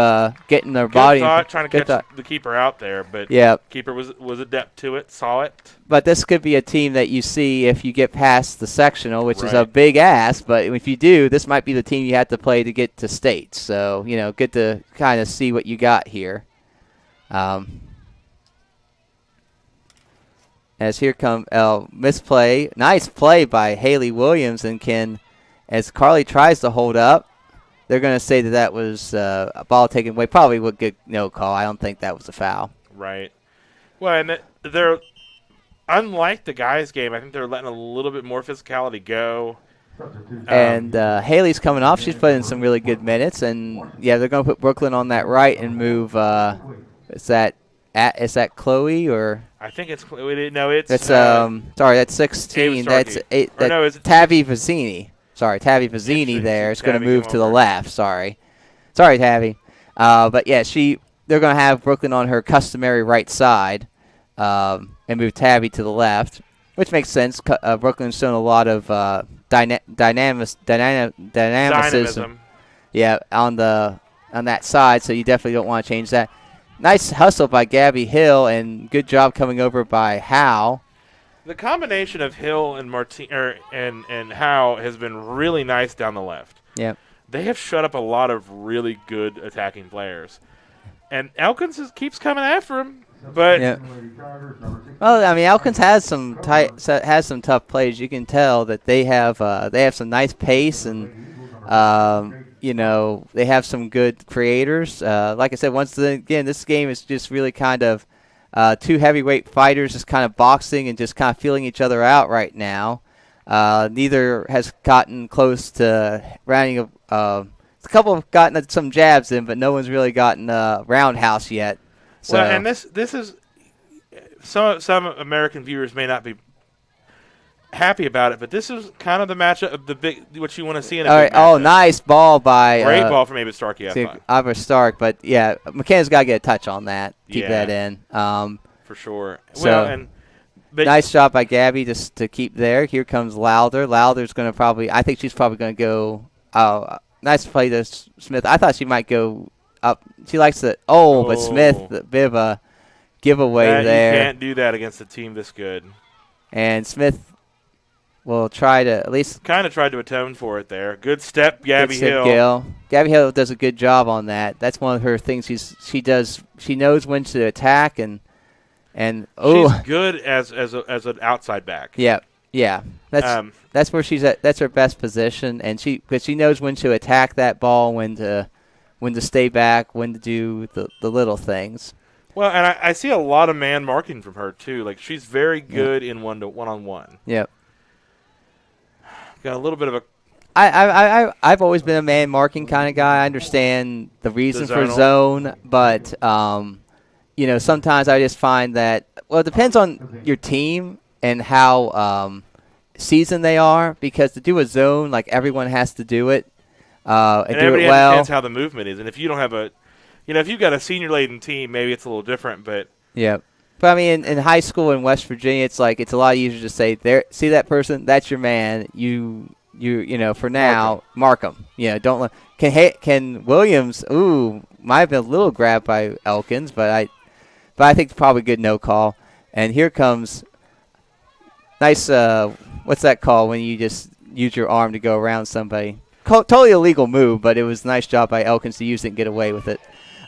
getting their body.
Trying to catch the keeper out there, but keeper was adept to it, saw it.
But this could be a team that you see if you get past the sectional, which is a big ask, but if you do, this might be the team you have to play to get to state. So, good to kind of see what you got here. As here come misplay. Nice play by Haley Williams, and as Carly tries to hold up, they're going to say that was a ball taken away. Probably would get no call. I don't think that was a foul.
Right. Well, and they're unlike the guys' game. I think they're letting a little bit more physicality go.
And Haley's coming off. She's put in some really good minutes, and they're going to put Brooklyn on that right and move. Is that Chloe or?
I think it's Chloe. No, it's.
That's 16. That's Tavi Vizzini. Sorry, Tavi Vizzini. There is going to move to the left. Sorry, Tavi. But yeah, they're going to have Brooklyn on her customary right side, and move Tabby to the left, which makes sense. Brooklyn's shown a lot of dynamicism. Yeah, on that side, so you definitely don't want to change that. Nice hustle by Gabby Hill, and good job coming over by Howe.
The combination of Hill and and Howe has been really nice down the left.
Yeah,
they have shut up a lot of really good attacking players, and Elkins keeps coming after him. But
well, I mean, Elkins has some tough plays. You can tell that they have some nice pace, and they have some good creators. Like I said, once again, this game is just really kind of two heavyweight fighters just kind of boxing and just kind of feeling each other out right now. Neither has gotten close to rounding. A couple have gotten some jabs in, but no one's really gotten a roundhouse yet. So.
Well, and this is some American viewers may not be happy about it, but this is kind of the matchup of the big what you want to see in a big matchup.
Oh, nice ball by
great ball from Ava Stark.
Ava Stark, but yeah, McKenna's got to get a touch on that. Keep that in.
For sure.
So, nice shot by Gabby just to keep there. Here comes Lowther. Lowther's going to I think she's probably going to go. Nice play to Smith. I thought she might go up. She likes it. But Smith, a bit of a giveaway there.
You can't do that against a team this good.
And Smith will try to at least
kind of tried to atone for it there. Good step, Gabby Hill.
Gabby Hill does a good job on that. That's one of her things she does. She knows when to attack and
she's good as an outside back.
Yeah. That's where she's at. That's her best position, and because she knows when to attack that ball, when to stay back, when to do the little things.
Well, and I see a lot of man marking from her too. Like she's very good in one-on-one.
Yep.
Got a little bit of a.
I've always been a man marking kind of guy. I understand the reason for zone, but sometimes I just find that it depends on your team and how seasoned they are. Because to do a zone, like everyone has to do it. And do
everybody
it well.
Understands how the movement is, and if you don't have if you've got a senior-laden team, maybe it's a little different. But
yeah, but I mean, in high school in West Virginia, it's a lot easier to say, "There, see that person? That's your man." You for now, mark him. Don't let can Williams. Might have been a little grabbed by Elkins, but I think it's probably a good no call. And here comes nice. What's that call when you just use your arm to go around somebody? totally illegal move, but it was a nice job by Elkins to use it and get away with it.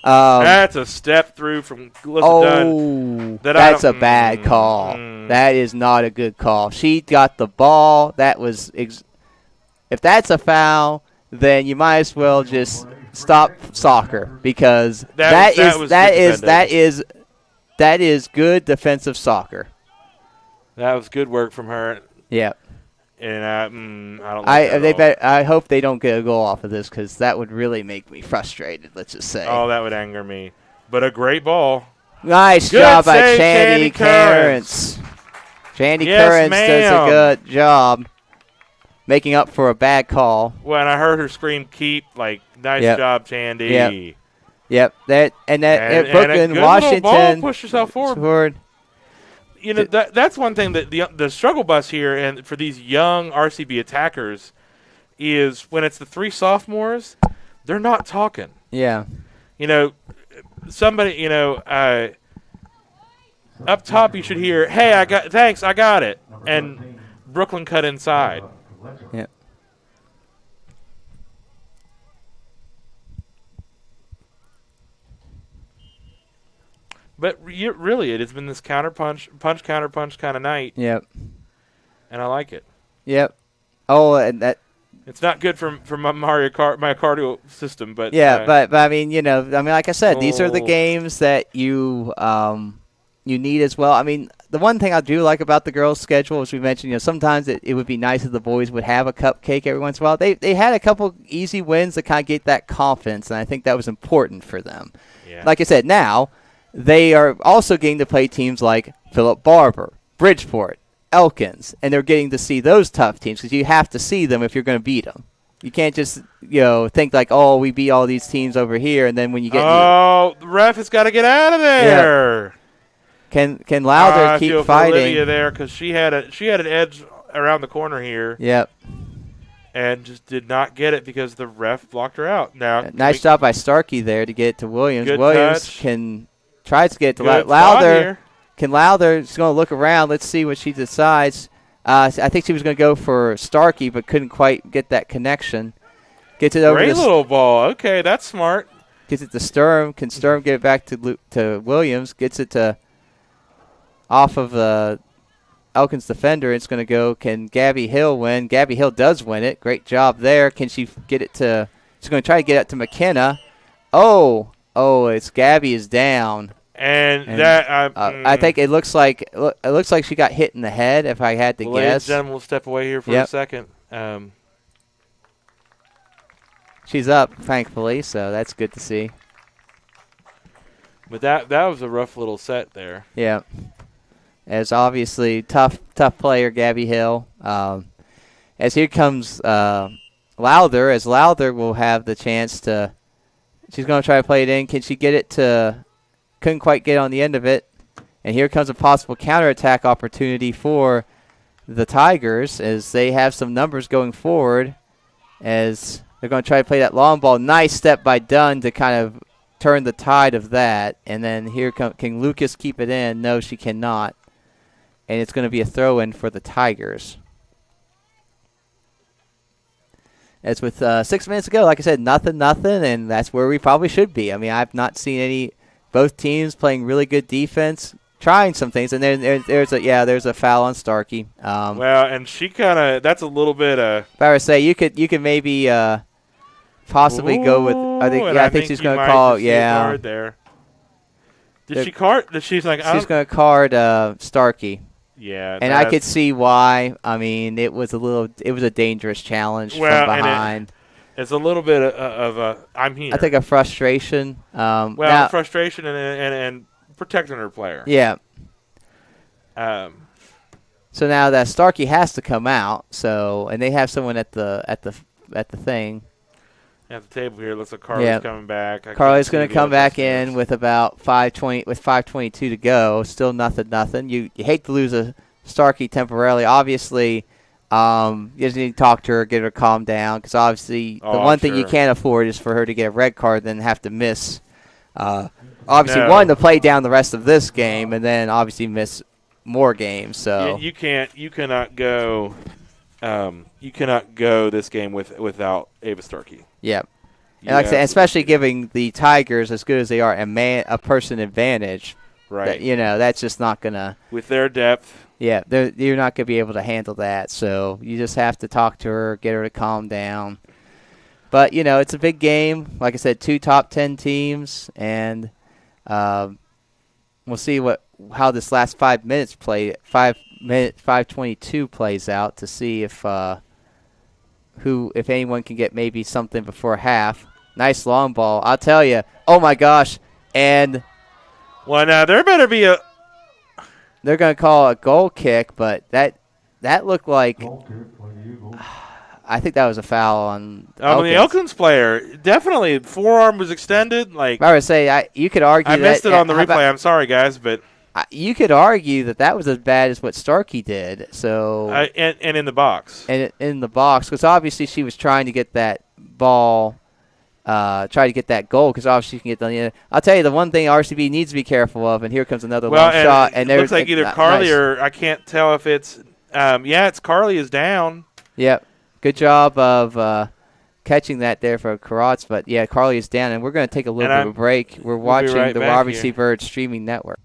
That's a step through from Dunn.
That's a bad call. That is not a good call. She got the ball. That was if that's a foul, then you might as well just stop soccer because that is good defensive soccer.
That was good work from her.
Yeah.
And I don't like that
I hope they don't get a goal off of this because that would really make me frustrated, let's just say.
Oh, that would anger me. But a great ball.
Nice job by Chandy Currents. Chandy Currents does a good job making up for a bad call.
When I heard her scream, keep, nice job, Chandy.
Yep. Brooklyn, Washington.
Ball, push yourself forward. You know, that's one thing that the struggle bus here and for these young RCB attackers is when it's the 3 sophomores, they're not talking.
Yeah.
You know, somebody, up top you should hear, hey, I got it. And Brooklyn cut inside.
Yeah.
But really, it has been this counter-punch kind of night.
Yep.
And I like it.
Yep. Oh, and that.
It's not good for my myocardial system, but.
Yeah, but I mean, like I said, these are the games that you need as well. I mean, the one thing I do like about the girls' schedule, as we mentioned, sometimes it would be nice if the boys would have a cupcake every once in a while. They had a couple easy wins to kind of get that confidence, and I think that was important for them.
Yeah.
Like I said, now. They are also getting to play teams like Philip Barber, Bridgeport, Elkins, and they're getting to see those tough teams because you have to see them if you're going to beat them. You can't just think like, oh, we beat all these teams over here, and then when you get
the ref has got to get out of there.
Yeah. Can Lowther keep fighting?
Olivia there because she had an edge around the corner here.
Yep.
And just did not get it because the ref blocked her out. Now,
nice job by Starkey there to get it to Williams.
Good
Williams
touch.
Tries to get to Lowther. Can Lowther? She's going to look around. Let's see what she decides. I think she was going to go for Starkey, but couldn't quite get that connection. Gets it over.
Great little ball. Okay, that's smart.
Gets it to Sturm. Can Sturm get it back to Williams? Gets it to off of the Elkins defender. It's going to go. Can Gabby Hill win? Gabby Hill does win it. Great job there. Can she get it to? She's going to try to get it to McKenna. Oh, it's Gabby is down.
And that
I think it looks like she got hit in the head. If I had to guess,
ladies and gentlemen, we'll step away here for a second.
She's up, thankfully, so that's good to see.
But that was a rough little set there.
Yeah, as obviously tough player, Gabby Hill. As here comes Lowther, as Lowther will have the chance to. She's going to try to play it in. Can she get it to? Couldn't quite get on the end of it. And here comes a possible counterattack opportunity for the Tigers as they have some numbers going forward as they're going to try to play that long ball. Nice step by Dunn to kind of turn the tide of that. And then here can Lucas keep it in? No, she cannot. And it's going to be a throw-in for the Tigers. As with 6 minutes ago, like I said, nothing, and that's where we probably should be. I mean, I've not seen both teams playing really good defense, trying some things, and then there's a foul on Starkey.
Well, and she kind of that's a little bit.
If I were to say you could maybe possibly go with. I think she's going to call. Yeah.
Card there. Did she card? She's going
to card Starkey.
Yeah,
and I could see why. I mean, it was a dangerous challenge from behind.
It's a little bit of a I'm here.
I think a frustration.
Frustration and protecting her player.
Yeah. So now that Starkey has to come out. And they have someone at the thing.
At the table here, looks like Carly's coming back.
Carly's going to come back in with about 5:22 to go. Still nothing. You hate to lose a Starkey temporarily. Obviously, you just need to talk to her, get her calmed down, because obviously the one thing you can't afford is for her to get a red card, then have to miss. One, to play down the rest of this game, and then obviously miss more games. So
you cannot go you cannot go this game without Ava Starkey.
Yeah. And like I said, especially giving the Tigers, as good as they are, a person advantage.
Right.
That's just not going to.
With their depth.
Yeah, you're not going to be able to handle that. So you just have to talk to her, get her to calm down. But, it's a big game. Like I said, 2 top 10 teams. And we'll see how this last 5 minutes 5:22 plays out to see if anyone can get maybe something before half. Nice long ball. I'll tell you. Oh, my gosh. And
well, now there better be a –
they're going to call a goal kick, but that looked like I think that was a foul on
the Elkins player. Definitely. Forearm was extended. Like
I would say you could argue
I missed it on the replay. I'm sorry, guys, but –
you could argue that was as bad as what Starkey did. So
and in the box.
And in the box, because obviously she was trying to get that ball, try to get that goal, because obviously she can get the. I'll tell you the one thing RCB needs to be careful of, and here comes another long shot. And
it looks like either Carly or I can't tell if it's. It's Carly is down.
Yep, good job of catching that there for Karatz, but yeah, Carly is down, and we're going to take a little bit of a break. We're watching the Robert C. Byrd streaming network.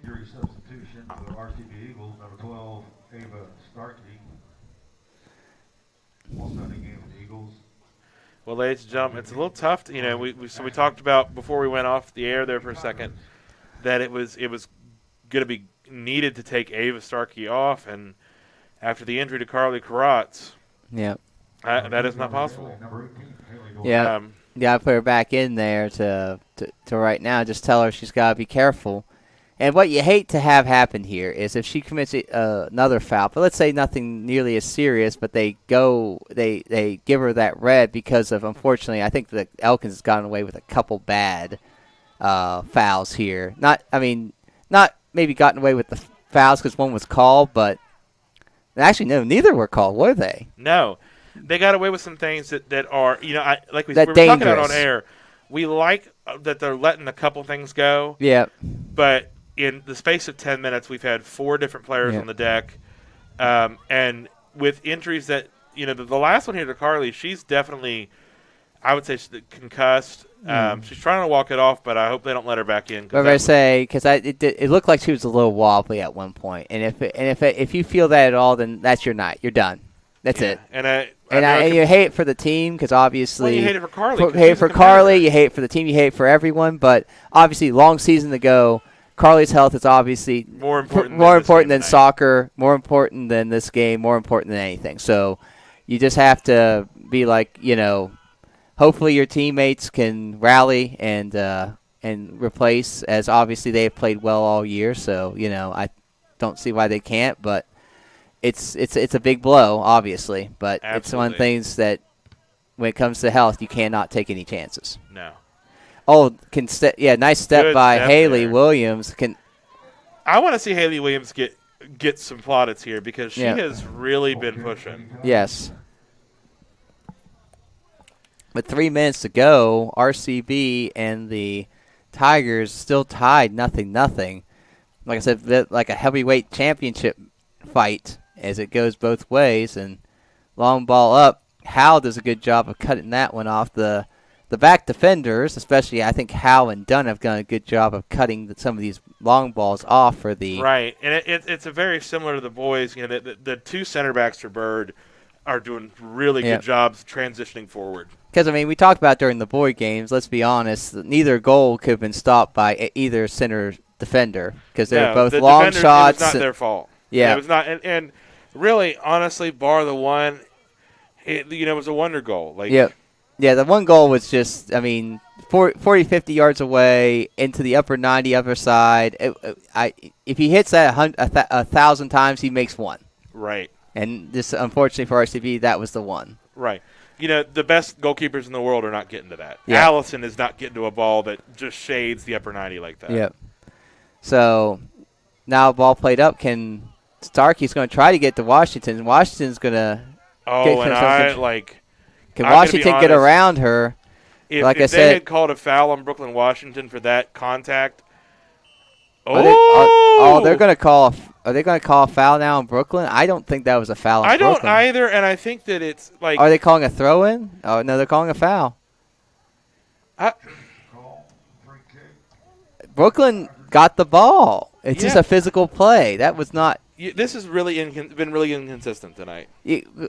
Injury substitution for the RCB Eagles, number 12, Ava Starkey. Also in the game for the Eagles.
Well, ladies and gentlemen, it's a little tough. We talked about before we went off the air there for a second that it was going to be needed to take Ava Starkey off, and after the injury to Carly Karatz, that is not possible.
Yeah, I put her back in there to right now. Just tell her she's got to be careful. And what you hate to have happen here is if she commits another foul, but let's say nothing nearly as serious, but they give her that red because of, unfortunately, I think that Elkins has gotten away with a couple bad fouls here. Not maybe gotten away with the fouls because one was called, but actually no, neither were called, were they?
No, they got away with some things that are like we were
dangerous.
Talking about on air. We like that they're letting a couple things go.
Yeah,
but in the space of 10 minutes, we've had 4 different players on the deck. And with injuries that, the last one here to Carly, she's definitely, I would say, she's concussed. She's trying to walk it off, but I hope they don't let her back in.
Because it looked like she was a little wobbly at one point. And if you feel that at all, then that's your night. You're done. That's it. And you hate it for the team because obviously
you hate it for Carly.
You hate it for Carly. You hate it for the team. You hate it for everyone. But obviously, long season to go. Carly's health is obviously more important than soccer, more important than this game, more important than anything. So you just have to be like, hopefully your teammates can rally and replace, as obviously they have played well all year. So, I don't see why they can't, but it's a big blow, obviously. But
Absolutely.
It's one of the things that when it comes to health, you cannot take any chances.
No.
Oh, nice step by Haley Williams.
I want to see Haley Williams get some plaudits here because she has really been pushing.
Yes. With 3 minutes to go, RCB and the Tigers still tied 0-0. Like I said, like a heavyweight championship fight as it goes both ways. And long ball up. Hal does a good job of cutting that one off the the back defenders, especially I think Howe and Dunn, have done a good job of cutting some of these long balls off for the
right. And it's a very similar to the boys. You know, the two center backs for Bird are doing really good jobs transitioning forward.
Because, I mean, we talked about during the boy games, let's be honest, neither goal could have been stopped by either center defender because they were both long shots.
It was not their fault.
Yeah.
It was not. And really, honestly, bar the one, it was a wonder goal.
Yeah, the one goal was just, I mean, 40, 50 yards away into the upper 90, upper side. If he hits that 1,000 times, he makes one.
Right.
And this, unfortunately for RCB, that was the one.
Right. You know, the best goalkeepers in the world are not getting to that.
Yeah.
Allison is not getting to a ball that just shades the upper 90 like that.
Yep. So now ball played up. Starkey's going to try to get to Washington. Washington's going to Can Washington get around her?
If they had called a foul on Brooklyn Washington for that contact,
they're going to call. Are they going to call a foul now on Brooklyn? I don't think that was a foul on Brooklyn.
I don't either, and I think that it's like.
Are they calling a throw-in? Oh no, they're calling a foul. Brooklyn got the ball. It's just a physical play. That was not.
This has really been really inconsistent tonight.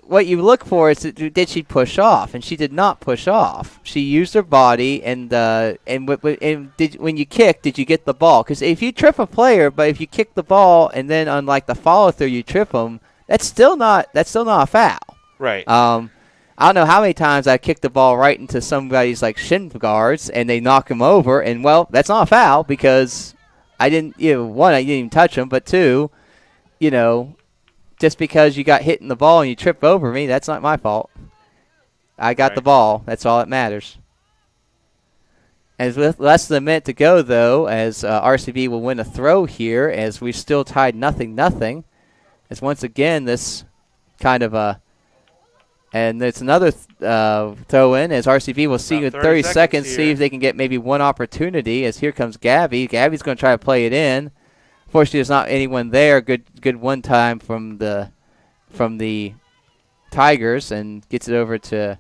What you look for is did she push off, and she did not push off. She used her body, and when you kick, did you get the ball? Because if you trip a player, but if you kick the ball and then on like the follow through you trip them, that's still not a foul.
Right.
I don't know how many times I kicked the ball right into somebody's like shin guards and they knock him over, and well, that's not a foul because I didn't. One, I didn't even touch him, but two. Just because you got hit in the ball and you trip over me, that's not my fault. I got the ball. That's all that matters. And with less than a minute to go, though, as RCB will win a throw here, as we still tied 0-0. As once again, this kind of and it's another throw-in, as RCB will see in 30 seconds see if they can get maybe one opportunity, as here comes Gabby. Gabby's going to try to play it in. Fortunately, there's not anyone there. Good one time from the Tigers, and gets it over to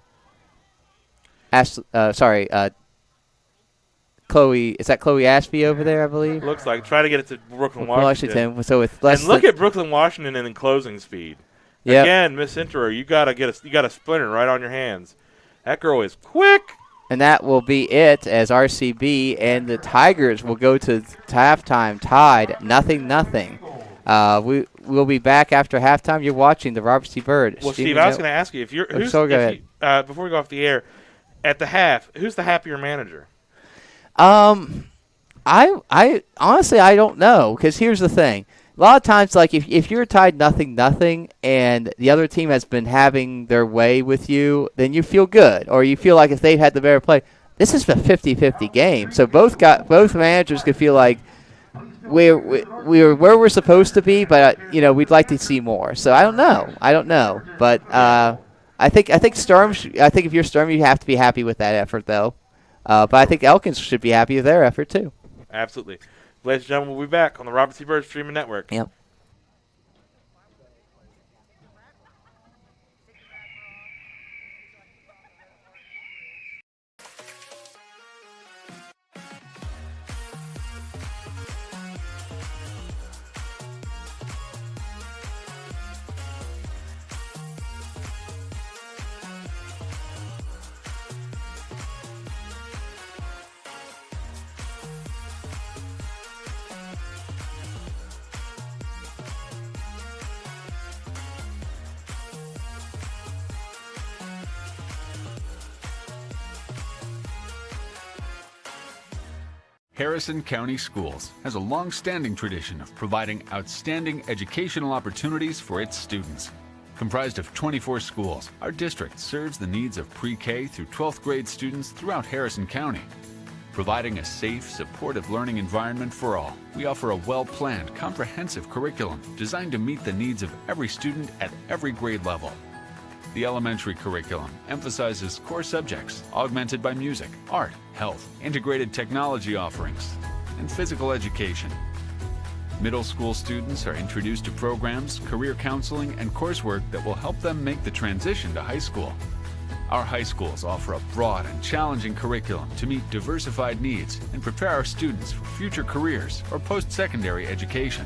Chloe. Is that Chloe Ashby over there? I believe.
Looks like try to get it to Brooklyn Washington.
So with less.
And look at Brooklyn Washington in closing speed.
Yep.
Again, Miss Interer, you got a splinter right on your hands. That girl is quick.
And that will be it, as RCB and the Tigers will go to halftime tied 0-0. We'll be back after halftime. You're watching the Robert C. Byrd.
Well, Steve, I was going to ask you if you're
go ahead.
Before we go off the air, at the half, who's the happier manager?
I honestly I don't know, because here's the thing. A lot of times, like if you're tied 0-0 and the other team has been having their way with you, then you feel good, or you feel like if they've had the better play. This is a 50-50 game, so both managers could feel like we're where we're supposed to be, but we'd like to see more. So I don't know, but I think Sturm. I think if you're Sturm, you have to be happy with that effort, though. But I think Elkins should be happy with their effort too.
Absolutely. Ladies and gentlemen, we'll be back on the Robert C. Byrd Streaming Network.
Yep.
Harrison County Schools has a long-standing tradition of providing outstanding educational opportunities for its students. Comprised of 24 schools, our district serves the needs of pre-K through 12th grade students throughout Harrison County. Providing a safe, supportive learning environment for all, we offer a well-planned, comprehensive curriculum designed to meet the needs of every student at every grade level. The elementary curriculum emphasizes core subjects augmented by music, art, health, integrated technology offerings, and physical education. Middle school students are introduced to programs, career counseling, and coursework that will help them make the transition to high school. Our high schools offer a broad and challenging curriculum to meet diversified needs and prepare our students for future careers or post-secondary education.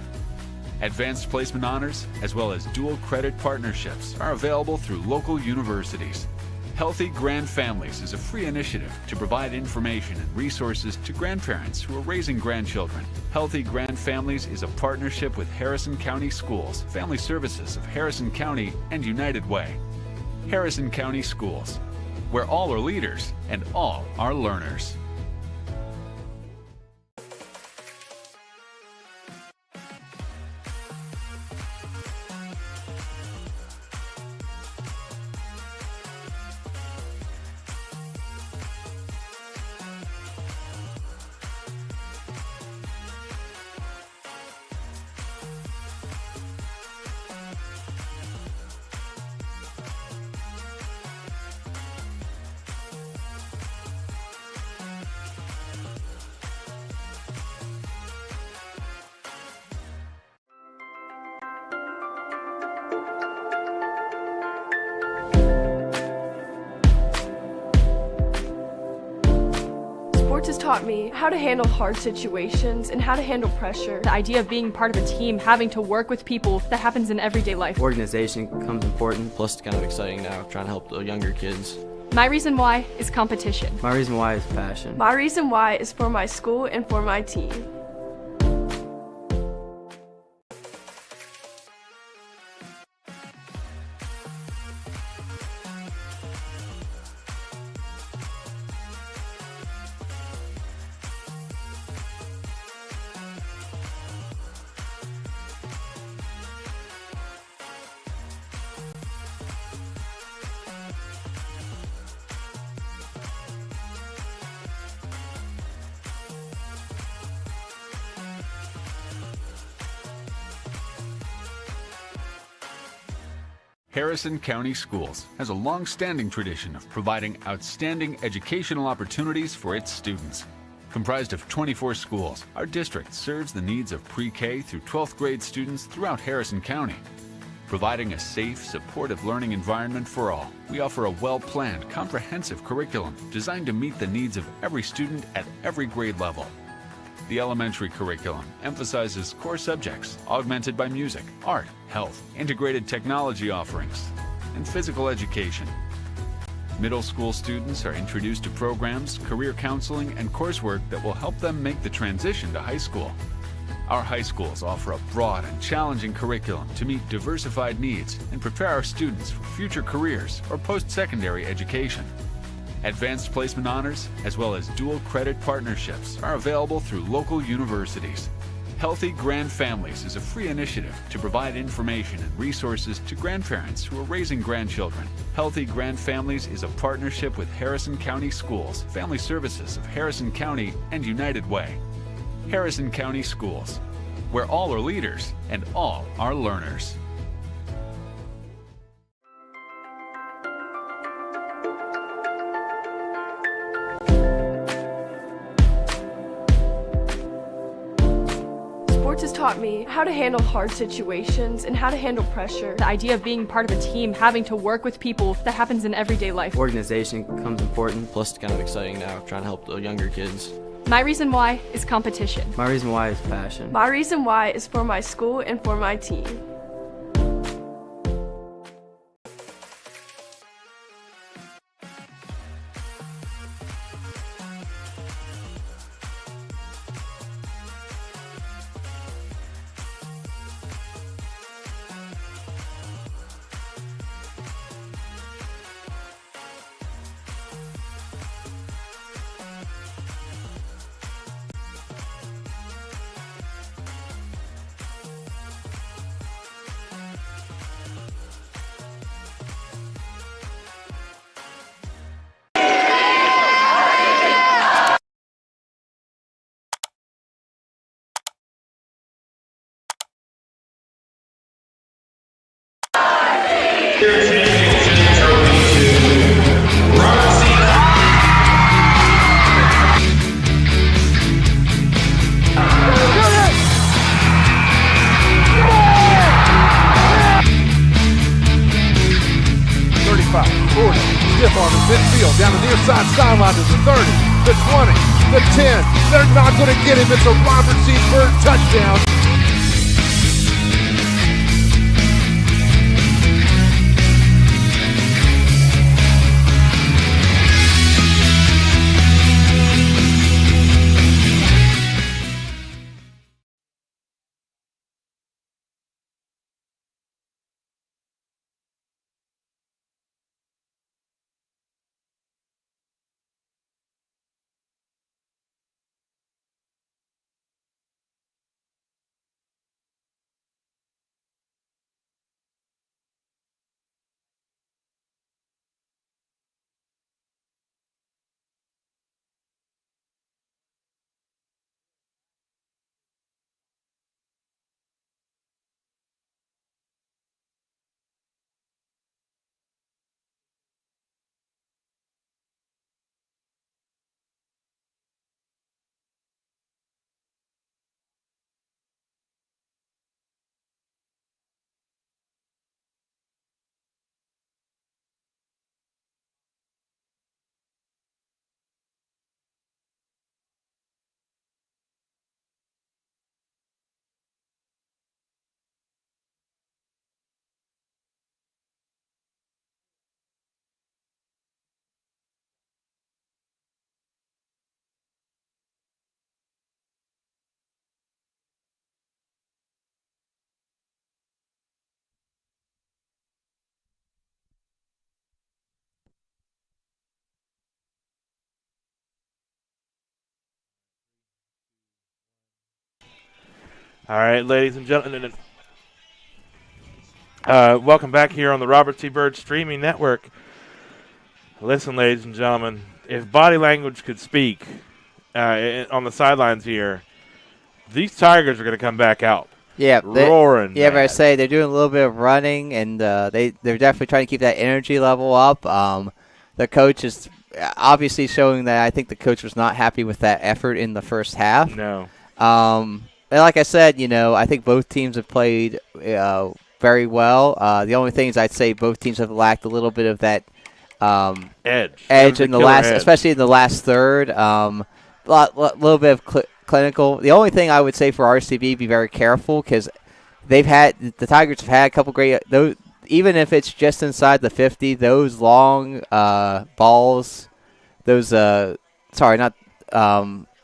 Advanced placement honors, as well as dual credit partnerships, are available through local universities. Healthy Grand Families is a free initiative to provide information and resources to grandparents who are raising grandchildren. Healthy Grand Families is a partnership with Harrison County Schools, Family Services of Harrison County, and United Way. Harrison County Schools, where all are leaders and all are learners.
Sports has taught me how to handle hard situations and how to handle pressure.
The idea of being part of a team, having to work with people, that happens in everyday life.
Organization becomes important, plus it's kind of exciting now, trying to help the younger kids.
My reason why is competition.
My reason why is passion.
My reason why is for my school and for my team.
Harrison County Schools has a long-standing tradition of providing outstanding educational opportunities for its students. Comprised of 24 schools, our district serves the needs of pre-K through 12th grade students throughout Harrison County. Providing a safe, supportive learning environment for all, we offer a well-planned, comprehensive curriculum designed to meet the needs of every student at every grade level. The elementary curriculum emphasizes core subjects augmented by music, art, health, integrated technology offerings, and physical education. Middle school students are introduced to programs, career counseling, and coursework that will help them make the transition to high school. Our high schools offer a broad and challenging curriculum to meet diversified needs and prepare our students for future careers or post-secondary education. Advanced placement honors, as well as dual credit partnerships, are available through local universities. Healthy Grand Families is a free initiative to provide information and resources to grandparents who are raising grandchildren. Healthy Grand Families is a partnership with Harrison County Schools, Family Services of Harrison County, and United Way. Harrison County Schools, where all are leaders and all are learners.
Sports has taught me how to handle hard situations and how to handle pressure.
The idea of being part of a team, having to work with people, that happens in everyday life.
Organization becomes important, plus it's kind of exciting now, trying to help the younger kids.
My reason why is competition.
My reason why is passion.
My reason why is for my school and for my team.
35, 40, stiff arm in midfield, down the near side sideline to the 30, the 20, the 10. They're not going to get him. It's a Robert C. Byrd touchdown.
All right, ladies and gentlemen, welcome back here on the Robert C. Byrd Streaming Network. Listen, ladies and gentlemen, if body language could speak on the sidelines here, these Tigers are going to come back out.
Yeah,
roaring.
Yeah, but I say they're doing a little bit of running, and they're definitely trying to keep that energy level up. The coach is obviously showing that I think the coach was not happy with that effort in the first half.
No.
And like I said, I think both teams have played very well. The only things I'd say both teams have lacked a little bit of that edge in the last, especially in the last third. Little bit of clinical. The only thing I would say for RCB, be very careful because the Tigers have had a couple great. Those, even if it's just inside the 50, those long balls, those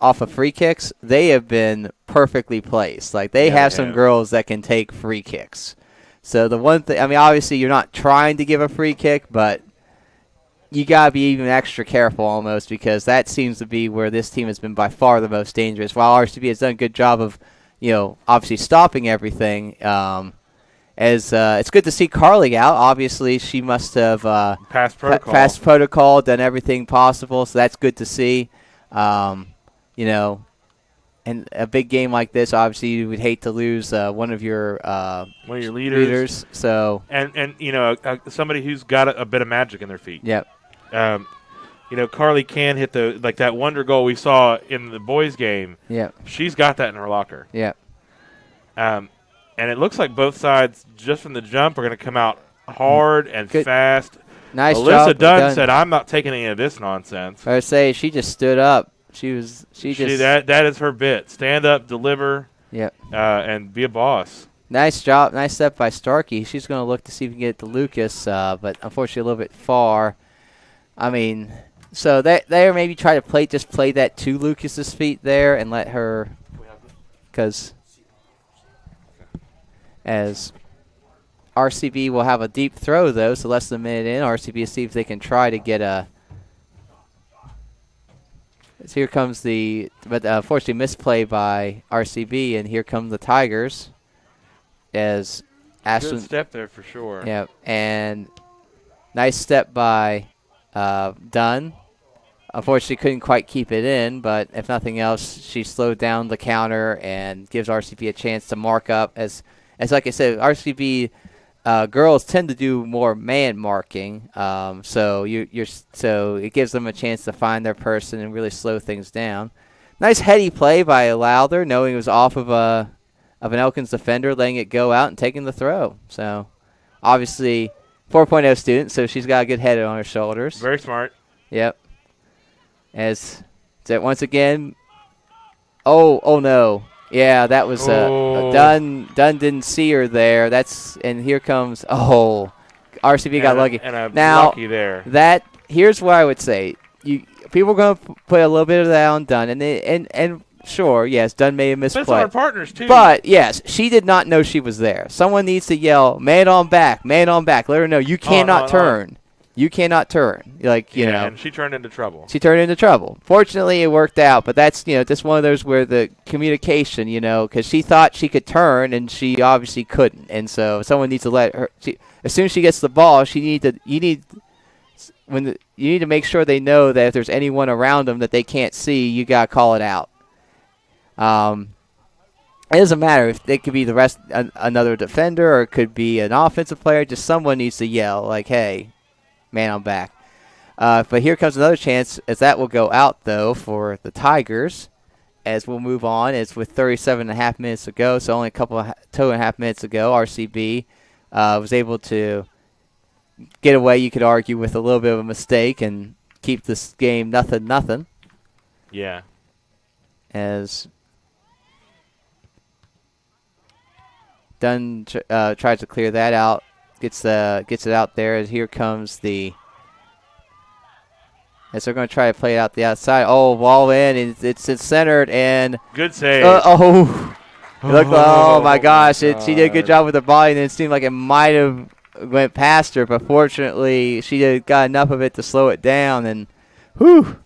off of free kicks, they have been perfectly placed. Like they have some girls that can take free kicks. So the one thing, obviously you're not trying to give a free kick, but you got to be even extra careful almost because that seems to be where this team has been by far the most dangerous. While RCB has done a good job of, obviously stopping everything. It's good to see Carly out. Obviously, she must have
passed
protocol, done everything possible. So that's good to see. And a big game like this, obviously, you would hate to lose one of your leaders. So
and somebody who's got a bit of magic in their feet.
Yep.
Carly can hit that wonder goal we saw in the boys' game.
Yep.
She's got that in her locker.
Yep.
And it looks like both sides, just from the jump, are going to come out hard and fast.
Nice
Alyssa
job.
Dunn said, "I'm not taking any of this nonsense."
I would say she just stood up.
That is her bit. Stand up, deliver, and be a boss.
Nice job. Nice step by Starkey. She's going to look to see if we can get it to Lucas, but unfortunately a little bit far. So they maybe try to play that to Lucas's feet there and let her, because as RCB will have a deep throw though, so less than a minute in, RCB will see if they can try to get a. So here comes but unfortunately misplay by RCB, and here come the Tigers. As Ashton,
good step there for sure.
Yeah, and nice step by Dunn. Unfortunately, couldn't quite keep it in, but if nothing else, she slowed down the counter and gives RCB a chance to mark up. As like I said, RCB girls tend to do more man marking, so it gives them a chance to find their person and really slow things down. Nice heady play by Lowther, knowing it was off of an Elkins defender, letting it go out and taking the throw. So obviously 4.0 student, so she's got a good head on her shoulders.
Very smart.
Yep. As that once again. Oh no. Yeah, that was Dunn didn't see her there. And here comes RCB got lucky.
And
now,
lucky there.
Here's what I would say. People are going to put a little bit of that on Dunn, and sure, yes, Dunn may have missed
That's
play.
our partners too.
But yes, she did not know she was there. Someone needs to yell, "Man on back, man on back." Let her know you cannot turn. You cannot turn. You know.
And she turned into trouble.
Fortunately, it worked out, but that's just one of those where the communication, because she thought she could turn and she obviously couldn't, and so someone needs to let her. As soon as she gets the ball, you need to make sure they know that if there's anyone around them that they can't see, you gotta call it out. It doesn't matter if they could be another defender or it could be an offensive player. Just someone needs to yell like, "Hey, man, I'm back." But here comes another chance as that will go out though for the Tigers. As we'll move on, it's with 37.5 minutes to go, so only a couple of 2.5 minutes ago, RCB was able to get away. You could argue with a little bit of a mistake and keep this game 0-0.
Yeah.
As Dunn tries to clear that out, gets it out there. As here comes as they're going to try to play it out the outside. Oh, ball in, and it's centered and
good save.
Oh my gosh! She did a good job with the body, and it seemed like it might have went past her, but fortunately she got enough of it to slow it down. And whew.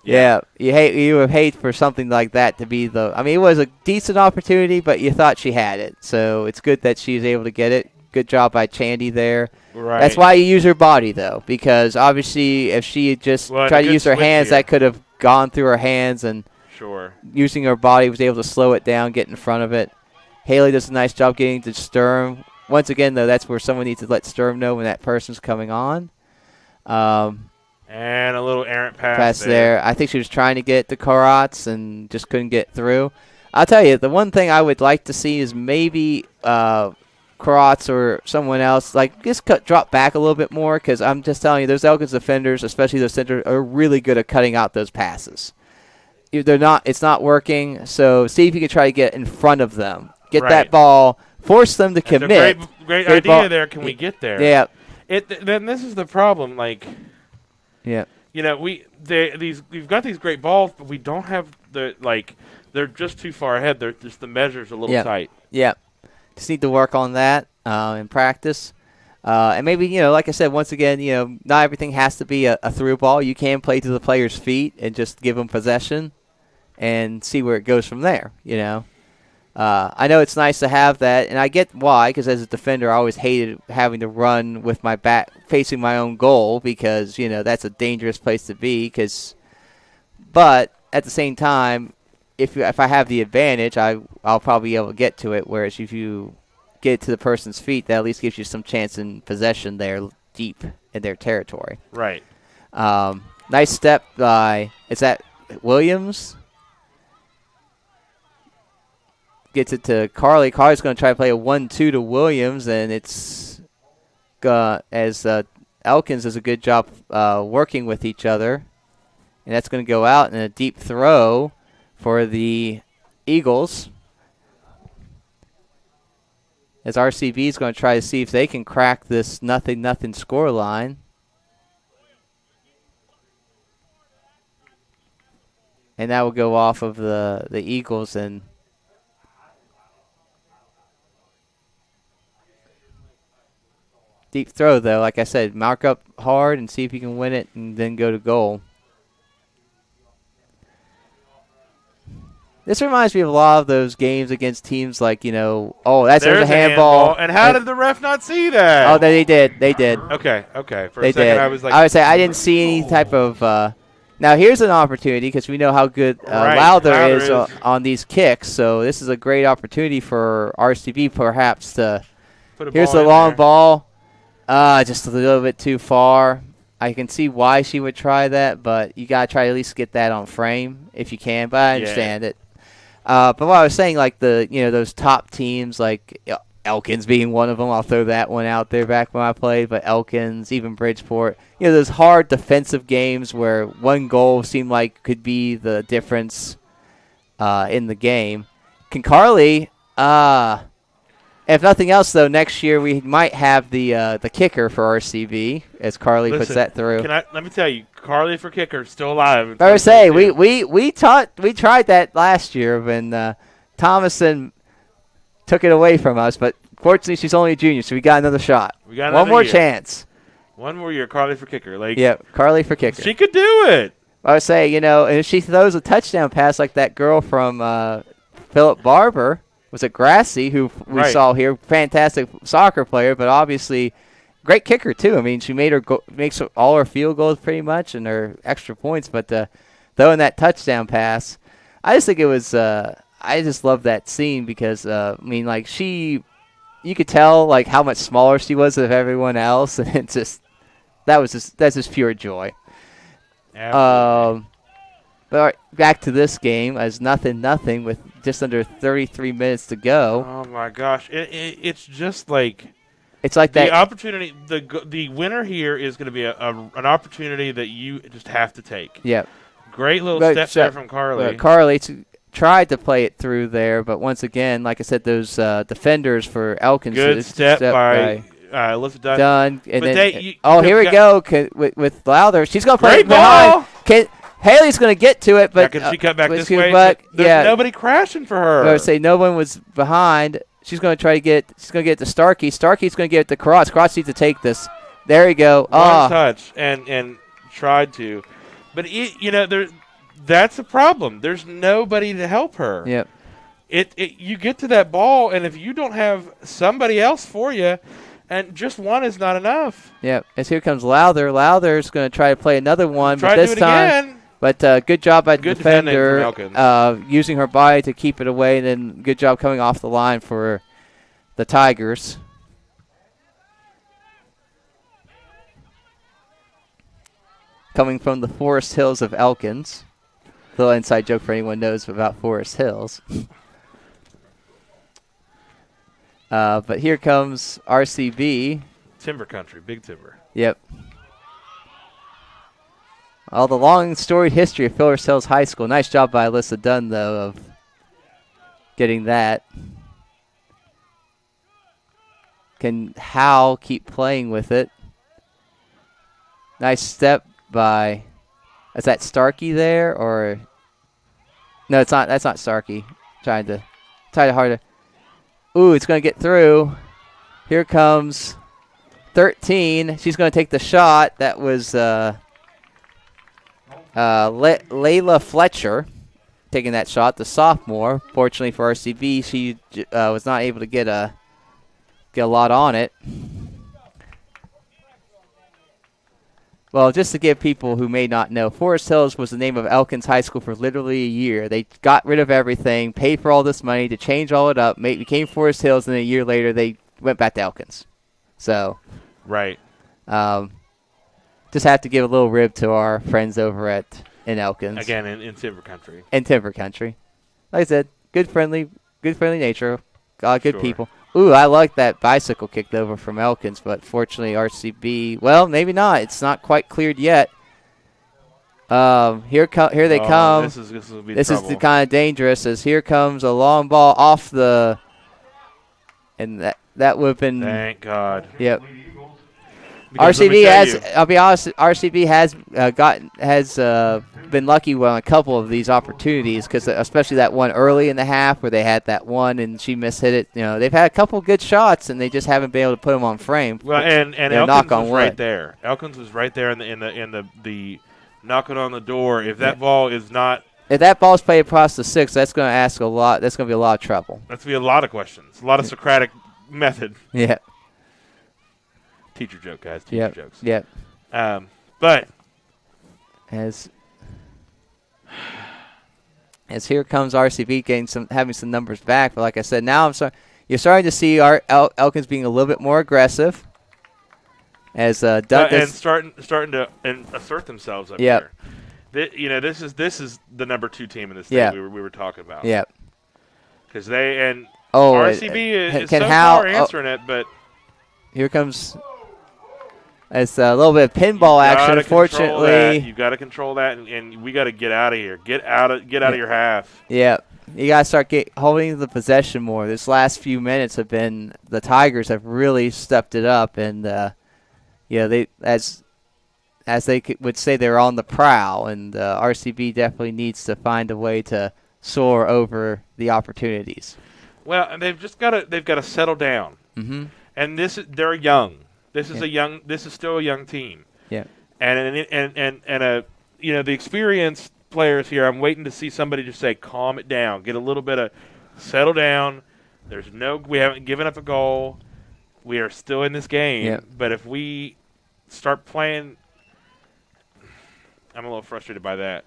Yeah, you would hate for something like that to be it was a decent opportunity, but you thought she had it. So it's good that she was able to get it. Good job by Chandy there.
Right.
That's why you use her body, though, because obviously if she had just tried to use her hands, that could have gone through her hands, and using her body was able to slow it down, get in front of it. Haley does a nice job getting to Sturm. Once again, though, that's where someone needs to let Sturm know when that person's coming on.
And a little errant pass
there. I think she was trying to get to Karatz and just couldn't get through. I'll tell you, the one thing I would like to see is maybe Karatz or someone else, just drop back a little bit more, because I'm just telling you, those Elkins defenders, especially those centers, are really good at cutting out those passes. It's not working, so see if you can try to get in front of them. Get that ball, force them to commit.
Great idea there. Can we get there?
Yeah.
Then this is the problem,
yeah.
We've got these great balls, but we don't have they're just too far ahead. The measure's a little tight.
Yeah. Just need to work on that in practice. And maybe, like I said, once again, not everything has to be a through ball. You can play to the player's feet and just give them possession and see where it goes from there, I know it's nice to have that, and I get why, because as a defender, I always hated having to run with my back facing my own goal, because, that's a dangerous place to be. But at the same time, if I have the advantage, I'll probably be able to get to it, whereas if you get it to the person's feet, that at least gives you some chance in possession there deep in their territory.
Right.
Nice step by, is that Williams? Gets it to Carly. Carly's going to try to play a 1-2 to Williams, and it's as Elkins does a good job working with each other. And that's going to go out in a deep throw for the Eagles. As RCB is going to try to see if they can crack this 0-0 score line. And that will go off of the Eagles, and deep throw, though. Like I said, mark up hard and see if you can win it and then go to goal. This reminds me of a lot of those games against teams like, there's a handball.
And how did the ref not see that?
Oh, they did. They did.
Okay. For
a
second, I was like,
I would say I didn't see any type of now, here's an opportunity, because we know how good Lowther is on these kicks. So this is a great opportunity for RCB perhaps to. Here's the long ball. Just a little bit too far. I can see why she would try that, but you got to try to at least get that on frame if you can. But I understand it. But what I was saying, those top teams like Elkins being one of them. I'll throw that one out there back when I played. But Elkins, even Bridgeport. Those hard defensive games where one goal seemed like could be the difference in the game. Concarley, if nothing else, though, next year we might have the kicker for RCB as Carly puts that through.
Let me tell you, Carly for kicker still alive.
I would say we tried that last year when Thomason took it away from us, but fortunately she's only a junior, so we got another shot.
We got
one more chance.
One more year, Carly for kicker.
Carly for kicker.
She could do it.
I would say, and if she throws a touchdown pass like that girl from Philip Barber, was it Grassi, who we saw here, fantastic soccer player, but obviously great kicker too. I mean, she makes all her field goals pretty much and her extra points, but throwing that touchdown pass, I just think it was. I just love that scene because you could tell how much smaller she was than everyone else, and it's that's just pure joy. But back to this game as nothing with just under 33 minutes to go.
Oh my gosh, it's just like
it's like
the
that
opportunity. The winner here is going to be an opportunity that you just have to take.
Yep.
Great little step there from Carly.
Carly tried to play it through there, but once again, like I said, those defenders for Elkins.
Good step by Alyssa
Dunn. And
but
then,
here
we go with Lowther. She's going to play
it behind.
Haley's going to get to it, but
can she cut back this way?
There's
nobody crashing for her.
I was going to say no one was behind. She's going to try to get. She's going to get it to Starkey. Starkey's going to get it to Cross. Cross needs to take this. There you go.
One touch and tried to, but that's a problem. There's nobody to help her.
Yep.
You get to that ball, and if you don't have somebody else for you, and just one is not enough.
Yep. As here comes Lowther. Lowther's going to try to play another one,
but
this time.
Again.
But good job by the
Good
defender using her body to keep it away, and then good job coming off the line for the Tigers. Coming from the Forest Hills of Elkins. Little inside joke for anyone knows about Forest Hills. But here comes RCB.
Timber country, big timber.
Yep. All the long storied history of Forest Hills High School. Nice job by Alyssa Dunn, though, of getting that. Can Howell keep playing with it? Nice step by. Is that Starkey there, or no? It's not. That's not Starkey. Trying to harder. Ooh, it's going to get through. Here comes 13. She's going to take the shot. That was Layla Fletcher taking that shot, the sophomore. Fortunately for RCB, she was not able to get a lot on it. Well, just to give people who may not know, Forest Hills was the name of Elkins High School for literally a year. They got rid of everything, paid for all this money to change all it up, became Forest Hills, and a year later they went back to Elkins. So,
right.
Just have to give a little rib to our friends over in Elkins.
Again, in Timber Country.
In Timber Country. Like I said, good friendly nature, good people. Ooh, I like that bicycle kicked over from Elkins, but fortunately RCB, well, maybe not. It's not quite cleared yet. Here they come.
This is
the kind of dangerous as here comes a long ball off the, and that would have been.
Thank God.
Yep.
Because
RCB has. I'll be honest. RCB has been lucky on a couple of these opportunities, because especially that one early in the half where they had that one and she mishit it. They've had a couple good shots and they just haven't been able to put them on frame.
Well, and Elkins was right there. Elkins was right there in the knocking on the door. If that ball is not.
If that ball's played across the 6, that's going to ask a lot. That's going to be a lot of trouble.
That's going to be a lot of questions. A lot of Socratic method.
Yeah.
Teacher joke, guys. Teacher jokes.
Yep.
But
as here comes RCB having some numbers back, but like I said, now you're starting to see our Elkins being a little bit more aggressive. As Doug
and starting to assert themselves up here. This is the number 2 team in this thing we were talking about.
Yep.
Because they
Oh,
RCB is
can
so
Hal
far answering it, but
here comes. It's a little bit of pinball action. Unfortunately,
you got to control that, and we got to get out of here. Get out of your half.
Yeah, you got to start holding the possession more. This last few minutes have been the Tigers have really stepped it up, and they as they would say they're on the prowl, and RCB definitely needs to find a way to soar over the opportunities.
Well, and they've got to settle down.
Mm-hmm.
And they're young. This is still a young team.
Yeah.
And the experienced players here, I'm waiting to see somebody just say, calm it down, get a little bit of settle down. We haven't given up a goal. We are still in this game.
Yeah.
But if we start playing, I'm a little frustrated by that.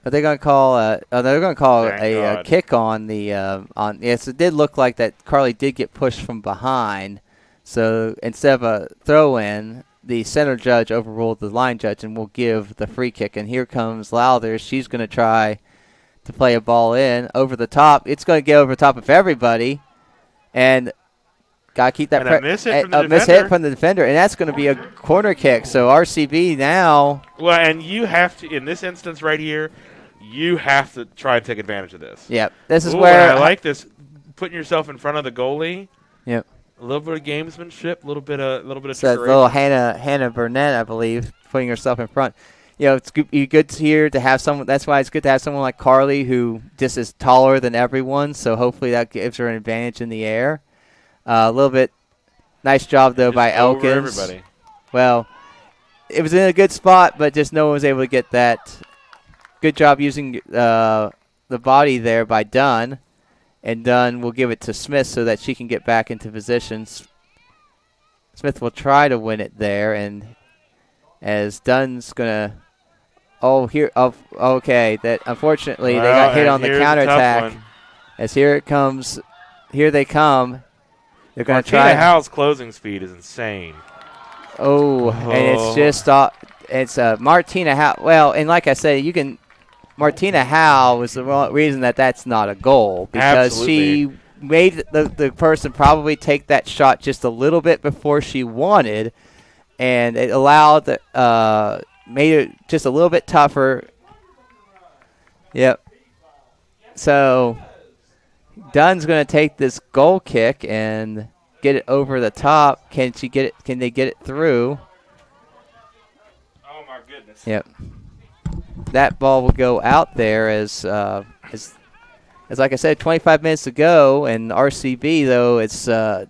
Are they going to call? They're going to call a kick on the on. Yes, it did look like that. Carly did get pushed from behind. So instead of a throw-in, the center judge overruled the line judge and will give the free kick. And here comes Lowther. She's going to try to play a ball in over the top. It's going to get over the top of everybody, and got to keep that
a miss hit
from the defender, and that's going to be a corner kick. So RCB now.
Well, and you have to, in this instance right here, you have to try and take advantage of this.
Yep, this is where
I like this, putting yourself in front of the goalie.
Yep.
A little bit of gamesmanship, a little bit of
so little Hannah Burnett, I believe, putting herself in front. It's good here to have someone. That's why it's good to have someone like Carly, who just is taller than everyone. So hopefully that gives her an advantage in the air. A little bit nice job though by Elkins.
Everybody.
Well, it was in a good spot, but just no one was able to get that. Good job using the body there by Dunn. And Dunn will give it to Smith so that she can get back into position. Smith will try to win it there, and as Dunn's gonna, okay. That unfortunately they got hit on the counterattack. As here they come. They're gonna try.
Martina Howe's closing speed is insane.
And it's just it's Martina Howe. Well, and like I said, you can. Martina Howe was the reason that's not a goal, because she made the person probably take that shot just a little bit before she wanted, and it allowed made it just a little bit tougher. Yep. So Dunn's going to take this goal kick and get it over the top. Can she get it? Can they get it through?
Oh my goodness.
Yep. That ball will go out there as like I said, 25 minutes to go, and RCB though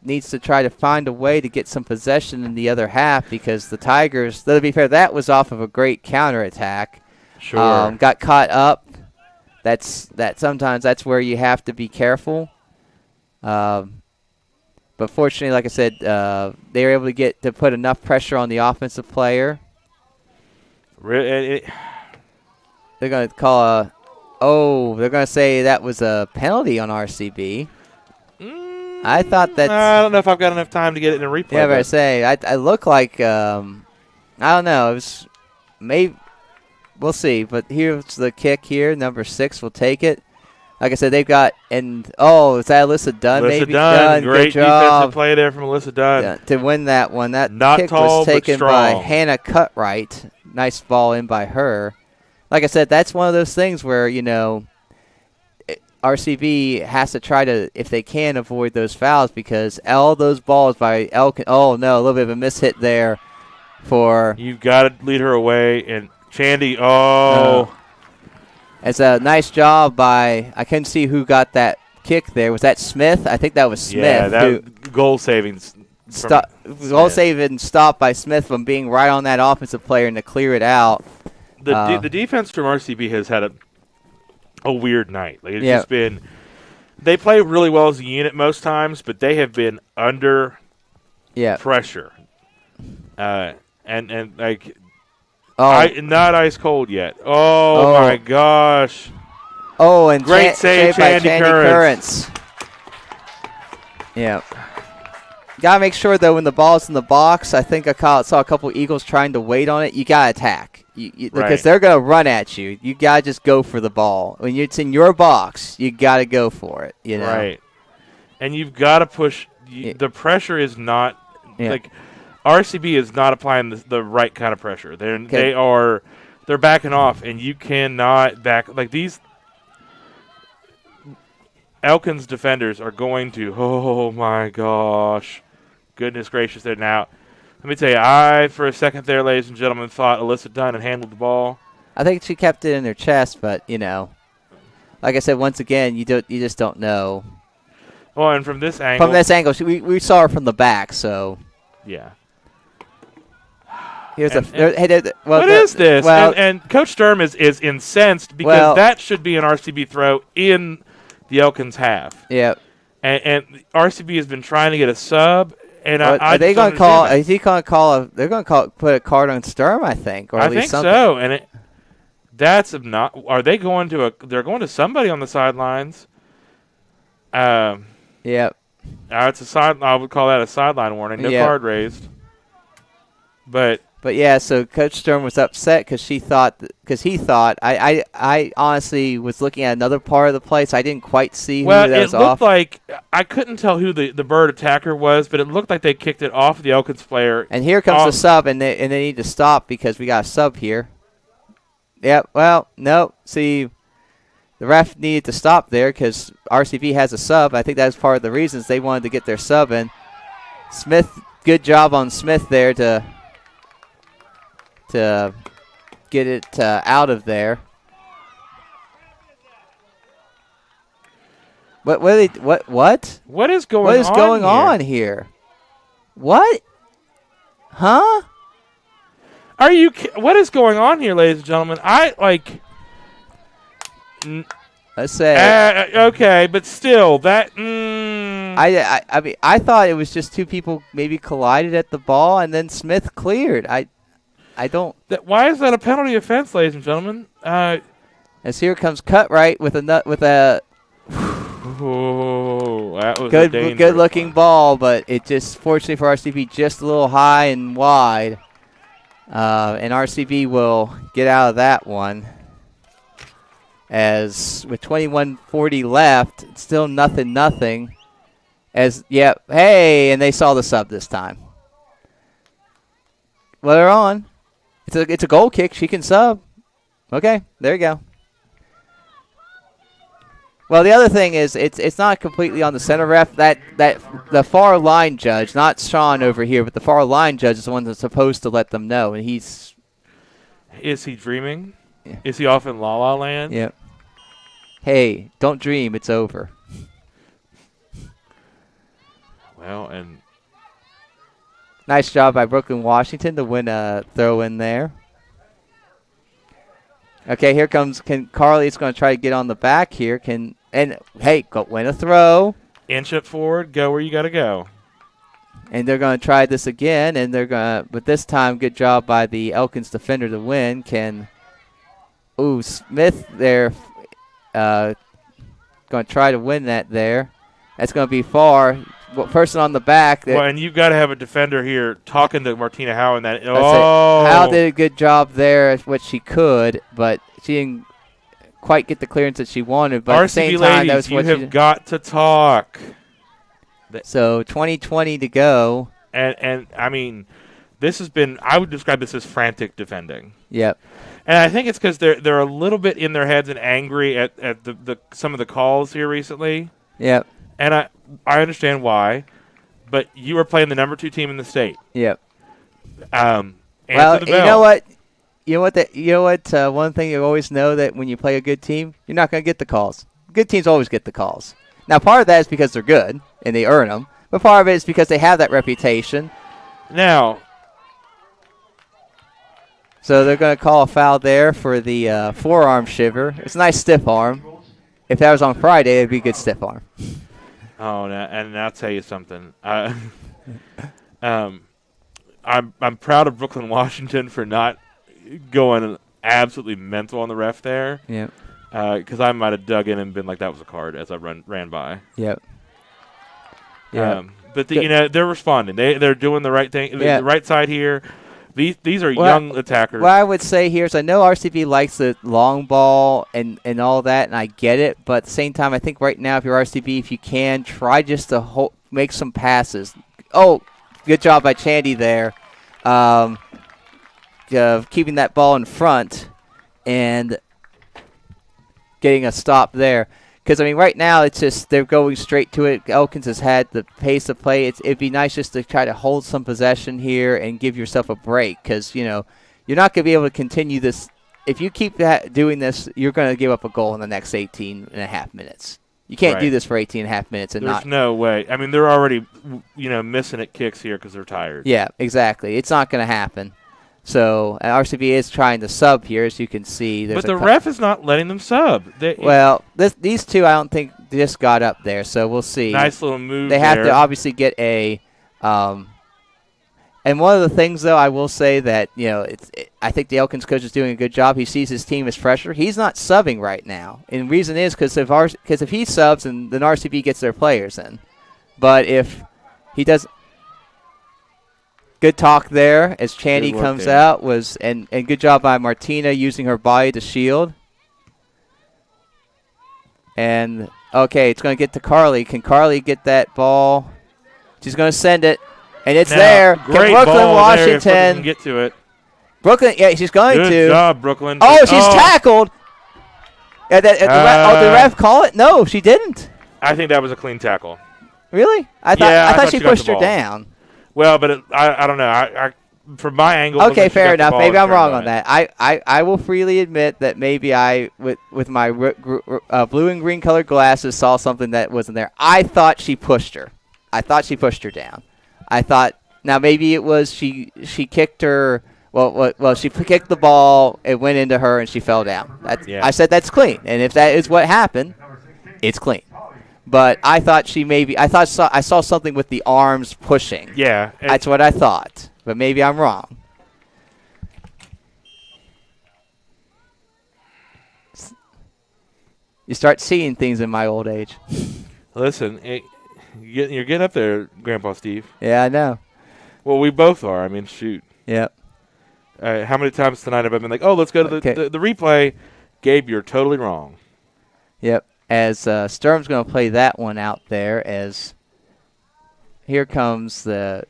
needs to try to find a way to get some possession in the other half, because the Tigers, though to be fair, that was off of a great counterattack.
Sure.
Got caught up. Sometimes that's where you have to be careful. But fortunately, like I said, they were able to put enough pressure on the offensive player. They're going to call they're going to say that was a penalty on RCB. I thought
I don't know if I've got enough time to get it in a replay.
Yeah, but I say, I look like, I don't know. It was maybe, we'll see. But here's the kick here. Number 6 will take it. Like I said, they've got, is that Alyssa Dunn?
Alyssa Dunn. Great
good job.
defensive play there from Alyssa Dunn.
To win that one. That
Not
kick
tall,
was taken
but
by
strong.
Hannah Cutright. Nice ball in by her. Like I said, that's one of those things where, RCB has to try to, if they can, avoid those fouls, because all those balls by Elkins. Oh, no, a little bit of a mishit there for.
You've got to lead her away. And Chandy,
It's a nice job by, I couldn't see who got that kick there. Was that Smith? I think that was Smith.
Yeah, that goal saving.
Goal saving stop by Smith from being right on that offensive player and to clear it out.
The defense from RCB has had a weird night. Like it's just been, they play really well as a unit most times, but they have been under pressure. And like, not ice cold yet. Oh my gosh.
Oh, and
great save by Chandy Currents.
Yeah. Got to make sure, though, when the ball's in the box, I think I saw a couple Eagles trying to wait on it. You got to attack. Because they're going to run at you. You got to just go for the ball. When it's in your box, you got to go for it.
Right. and you've got to push. The pressure is not like RCB is not applying the right kind of pressure. They're backing off, and you cannot back like these. Elkins defenders are going to. Oh my gosh, goodness gracious! They're now. Let me tell you, I for a second there, ladies and gentlemen, thought Alyssa Dunn had handled the ball.
I think she kept it in her chest, but like I said, once again, you just don't know.
Well, and from this angle,
we saw her from the back, so
yeah.
What
is this?
Well,
and Coach Sturm is incensed because that should be an RCB throw in the Elkins half.
Yeah.
And RCB has been trying to get a sub. And
are they going to call? Is he going to call? They're going to put a card on Sturm, I think, or at least something.
So. And that's not. Are they going to They're going to somebody on the sidelines.
Yep.
It's a side. I would call that a sideline warning. No card raised. But
yeah, so Coach Sturm was upset because he thought. I honestly was looking at another part of the play, so I didn't quite see who that was off.
Well, it looked like I couldn't tell who the bird attacker was, but it looked like they kicked it off the Elkins player.
And here comes the sub, and they need to stop because we got a sub here. Yep. Well, no. See. The ref needed to stop there because RCB has a sub. I think that was part of the reasons they wanted to get their sub in. Smith, good job on Smith there to get it out of there. What is going on here? What? Huh?
What is going on here, ladies and gentlemen?
Let's say
okay, but still that.
I mean, I thought it was just two people maybe collided at the ball, and then Smith cleared. I don't.
Why is that a penalty offense, ladies and gentlemen?
As here comes Cutright with a.
Oh, that was
good looking ball, but it just fortunately for RCB just a little high and wide, and RCB will get out of that one. As with 21:40 left, it's still nothing. Hey, and they saw the sub this time. Well, they're on. It's a goal kick. She can sub. Okay, there you go. Well, the other thing is it's not completely on the center ref. That the far line judge, not Sean over here, but the far line judge is the one that's supposed to let them know, and he's.
Is he dreaming? Yeah. Is he off in La La Land?
Yep. Hey, don't dream. It's over.
Well, and
nice job by Brooklyn Washington to win a throw in there. Okay, here comes Carly's going to try to get on the back here. Go win a throw.
Inch it forward. Go where you got to go.
And they're going to try this again, and but this time, good job by the Elkins defender to win. Smith there, going to try to win that there. That's going to be far. Person on the back.
Well, and you've got to have a defender here talking to Martina Howe in that.
Howe did a good job there, what she could, but she didn't quite get the clearance that she wanted. But
RCB
at the same time,
ladies, you have got to talk.
So 20:20 to go.
And I mean, this has been. I would describe this as frantic defending.
Yep.
And I think it's because they're a little bit in their heads and angry at the some of the calls here recently.
Yep.
And I understand why, but you are playing the number 2 team in the state.
Yep.
Well,
you know what? One thing you always know that when you play a good team, you're not going to get the calls. Good teams always get the calls. Now, part of that is because they're good and they earn them, but part of it is because they have that reputation.
Now,
so they're going to call a foul there for the forearm shiver. It's a nice stiff arm. If that was on Friday, it'd be a good stiff arm.
Oh, and I'll tell you something. I'm proud of Brooklyn Washington for not going absolutely mental on the ref there.
Yep.
Because I might have dug in and been like, that was a card as I ran by.
Yep. Yeah.
But they're responding. They're doing the right thing, the right side here. These are young attackers.
What I would say here is I know RCB likes the long ball and all that, and I get it. But at the same time, I think right now, if you're RCB, if you can, try just to make some passes. Oh, good job by Chandy there. Keeping that ball in front and getting a stop there. Because, I mean, right now it's just they're going straight to it. Elkins has had the pace of play. It'd be nice just to try to hold some possession here and give yourself a break because, you're not going to be able to continue this. If you keep doing this, you're going to give up a goal in the next 18 and a half minutes. You can't do this for 18 and a half minutes and
There's no way. I mean, they're already, missing at kicks here because they're tired.
Yeah, exactly. It's not going to happen. So RCB is trying to sub here, as you can see.
But the ref is not letting them sub.
These two I don't think just got up there, so we'll see.
Nice little move.
They have to obviously get a. And one of the things, though, I will say that I think the Elkins coach is doing a good job. He sees his team as fresher. He's not subbing right now, and the reason is because if he subs, then RCB gets their players in. But if he does. Good talk there as Chandy comes out and good job by Martina using her body to shield. And okay, it's going to get to Carly. Can Carly get that ball? She's going to send it, and it's there.
Great
can Brooklyn
ball
Washington
there if can get to it?
Brooklyn, yeah, she's going to.
Good job, Brooklyn.
Oh, she's tackled. Did the ref call it? No, she didn't.
I think that was a clean tackle.
Really? I thought she pushed her down.
Well, but I don't know. I from my angle.
Okay, fair enough. Maybe I'm wrong on that. I will freely admit that maybe I, with my blue and green colored glasses, saw something that wasn't there. I thought she pushed her. I thought she pushed her down. I thought now maybe it was she kicked her. Well, she kicked the ball. It went into her and she fell down. I said that's clean, and if that is what happened, it's clean. But I thought I saw something with the arms pushing.
Yeah.
That's what I thought. But maybe I'm wrong. You start seeing things in my old age.
Listen, you're getting up there, Grandpa Steve.
Yeah, I know.
Well, we both are. I mean, shoot.
Yep.
How many times tonight have I been like, oh, let's go to the replay? Gabe, you're totally wrong.
Yep. As Sturm's going to play that one out there, as here comes the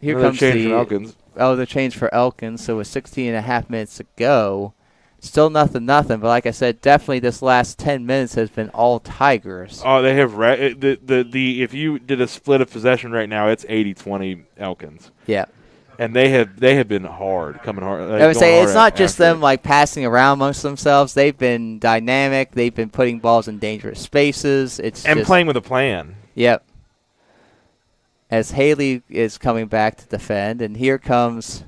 change for Elkins.
Oh, the change for Elkins. So with 16 and a half minutes to go, still nothing. But like I said, definitely this last 10 minutes has been all Tigers.
Oh, they have if you did a split of possession right now, it's 80-20 Elkins.
Yeah.
And they have been coming hard.
I would say it's not just them like passing around amongst themselves. They've been dynamic. They've been putting balls in dangerous spaces.
And playing with a plan.
Yep. As Haley is coming back to defend, and here comes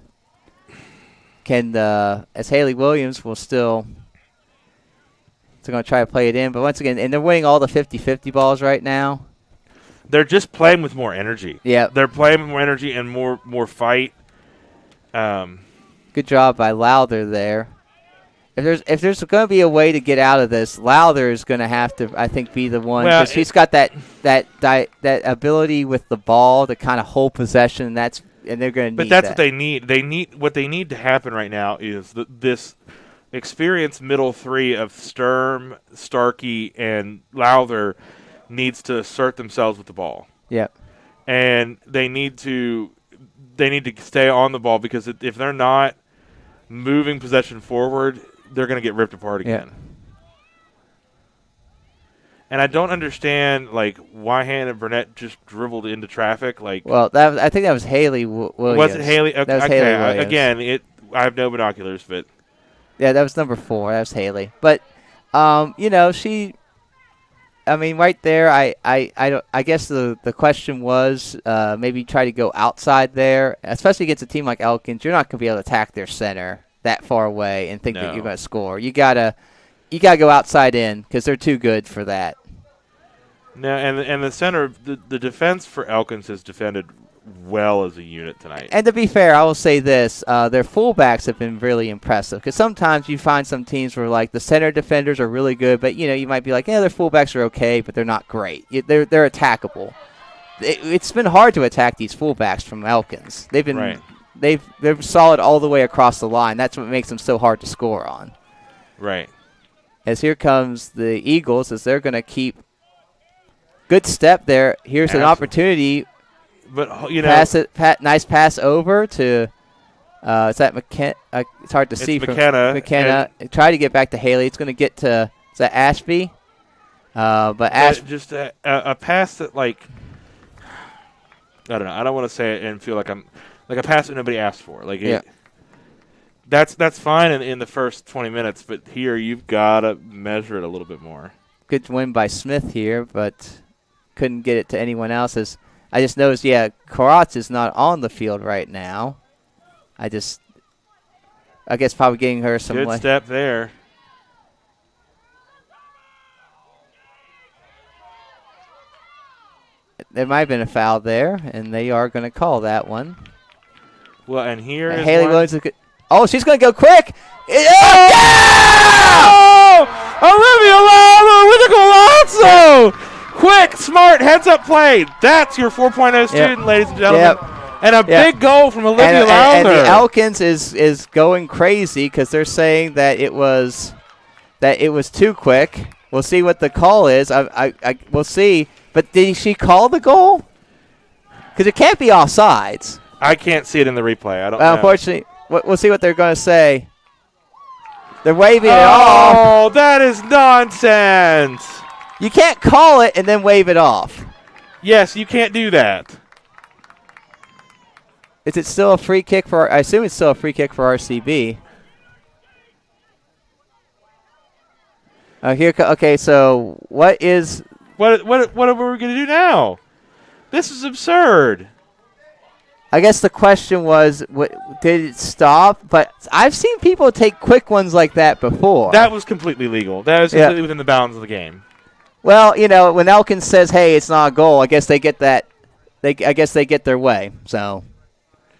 as Haley Williams will still going to try to play it in, but once again, and they're winning all the 50-50 balls right now.
They're just playing with more energy.
Yeah,
they're playing with more energy and more fight.
Good job by Lowther there. If there's going to be a way to get out of this, Lowther is going to have to, I think, be the one because he's got that ability with the ball to kind of hold possession. And they're going to need. But
that's what they need. What they need to happen right now is this experienced middle three of Sturm, Starkey, and Lowther needs to assert themselves with the ball.
Yep.
And they need to stay on the ball because if they're not moving possession forward, they're going to get ripped apart again.
Yeah.
And I don't understand why Hannah Burnett just dribbled into traffic.
I think that was Haley Williams.
Was it Haley? Okay,
that was Haley Williams.
Again, I have no binoculars, but
yeah, that was number 4. That was Haley. But she. I mean, right there, I guess the question was maybe try to go outside there, especially against a team like Elkins. You're not going to be able to attack their center that far away and think that you're going to score. You gotta go outside in because they're too good for that.
No, and the center, the defense for Elkins has defended well as a unit tonight.
And to be fair, I will say this: their fullbacks have been really impressive. Because sometimes you find some teams where the center defenders are really good, but you might be like, their fullbacks are okay, but they're not great. They're attackable. It's been hard to attack these fullbacks from Elkins. They've been they're solid all the way across the line. That's what makes them so hard to score on.
Right.
As here comes the Eagles, as they're going to keep good step there. Here's an opportunity.
But
pass it, nice pass over to. Is that McKenna? It's hard to see
McKenna.
from McKenna. Try to get back to Haley. It's going to get to. Is that Ashby? But
just a pass that I don't know. I don't want to say it and feel like I'm like a pass that nobody asked for. That's fine in the first 20 minutes, but here you've got to measure it a little bit more.
Good win by Smith here, but couldn't get it to anyone else. I just noticed, Karatz is not on the field right now. I guess probably getting her some.
Good step there.
There might have been a foul there, and they are going to call that one.
Well, and here is
Haley
one.
Williams. Oh, she's going to go quick.
Yeah! Olivia Lalo with a golazo! Quick, smart, heads-up play. That's your 4.0 student, ladies and gentlemen. And a big goal from Olivia Lalo.
And the Elkins is going crazy because they're saying that it was too quick. We'll see what the call is. We'll see. But did she call the goal? Because it can't be offsides.
I can't see it in the replay. I don't know.
Unfortunately, we'll see what they're going to say. They're waving it off.
Oh, that is nonsense.
You can't call it and then wave it off.
Yes, you can't do that.
Is it still a free kick for? I assume it's still a free kick for RCB. Okay, so what is?
What are we going to do now? This is absurd.
I guess the question was, did it stop? But I've seen people take quick ones like that before.
That was completely legal. That was completely within the bounds of the game.
Well, when Elkins says, "Hey, it's not a goal," I guess they get that. I guess they get their way. So,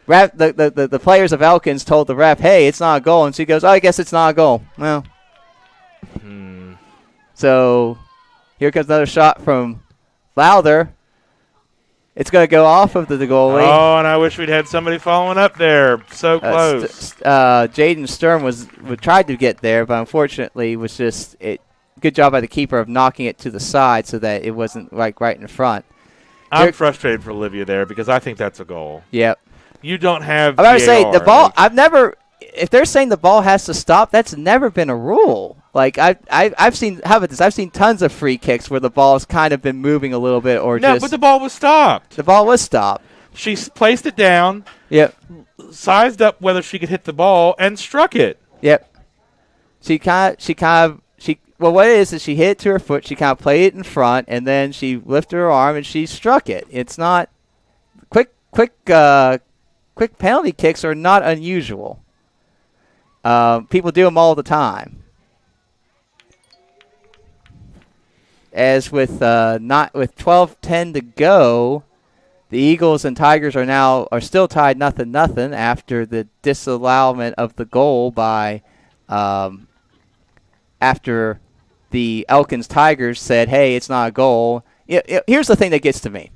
the players of Elkins told the ref, "Hey, it's not a goal," and she goes, "Oh, I guess it's not a goal." Well, so here comes another shot from Lowther. It's going to go off of the goalie.
Oh, and I wish we'd had somebody following up there. So close.
Jaden Sturm tried to get there, but unfortunately was just good job by the keeper of knocking it to the side so that it wasn't right in front.
I'm frustrated for Olivia there because I think that's a goal.
Yep.
You don't have.
I'm about to say the ball. If they're saying the ball has to stop, that's never been a rule. I've seen. How about this? I've seen tons of free kicks where the ball's kind of been moving a little bit,
but the ball was stopped.
The ball was stopped.
She placed it down.
Yep.
Sized up whether she could hit the ball and struck it.
Yep. Well, what it is she hit it to her foot. She kind of played it in front, and then she lifted her arm and she struck it. It's not quick penalty kicks are not unusual. People do them all the time. As with 12:10 to go, the Eagles and Tigers are still tied 0-0 after the disallowment of the goal by after the Elkins Tigers said, "Hey, it's not a goal." Here's the thing that gets to me: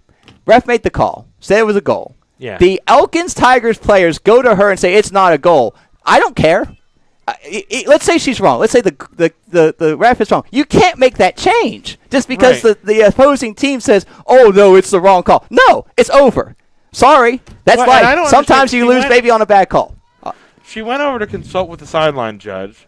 ref made the call, said it was a goal.
Yeah.
The Elkins Tigers players go to her and say it's not a goal. I don't care. Let's say she's wrong. Let's say the ref is wrong. You can't make that change just because the opposing team says, "Oh no, it's the wrong call." No, it's over. Sorry, that's life. Sometimes you lose, maybe on a bad call.
She went over to consult with the sideline judge,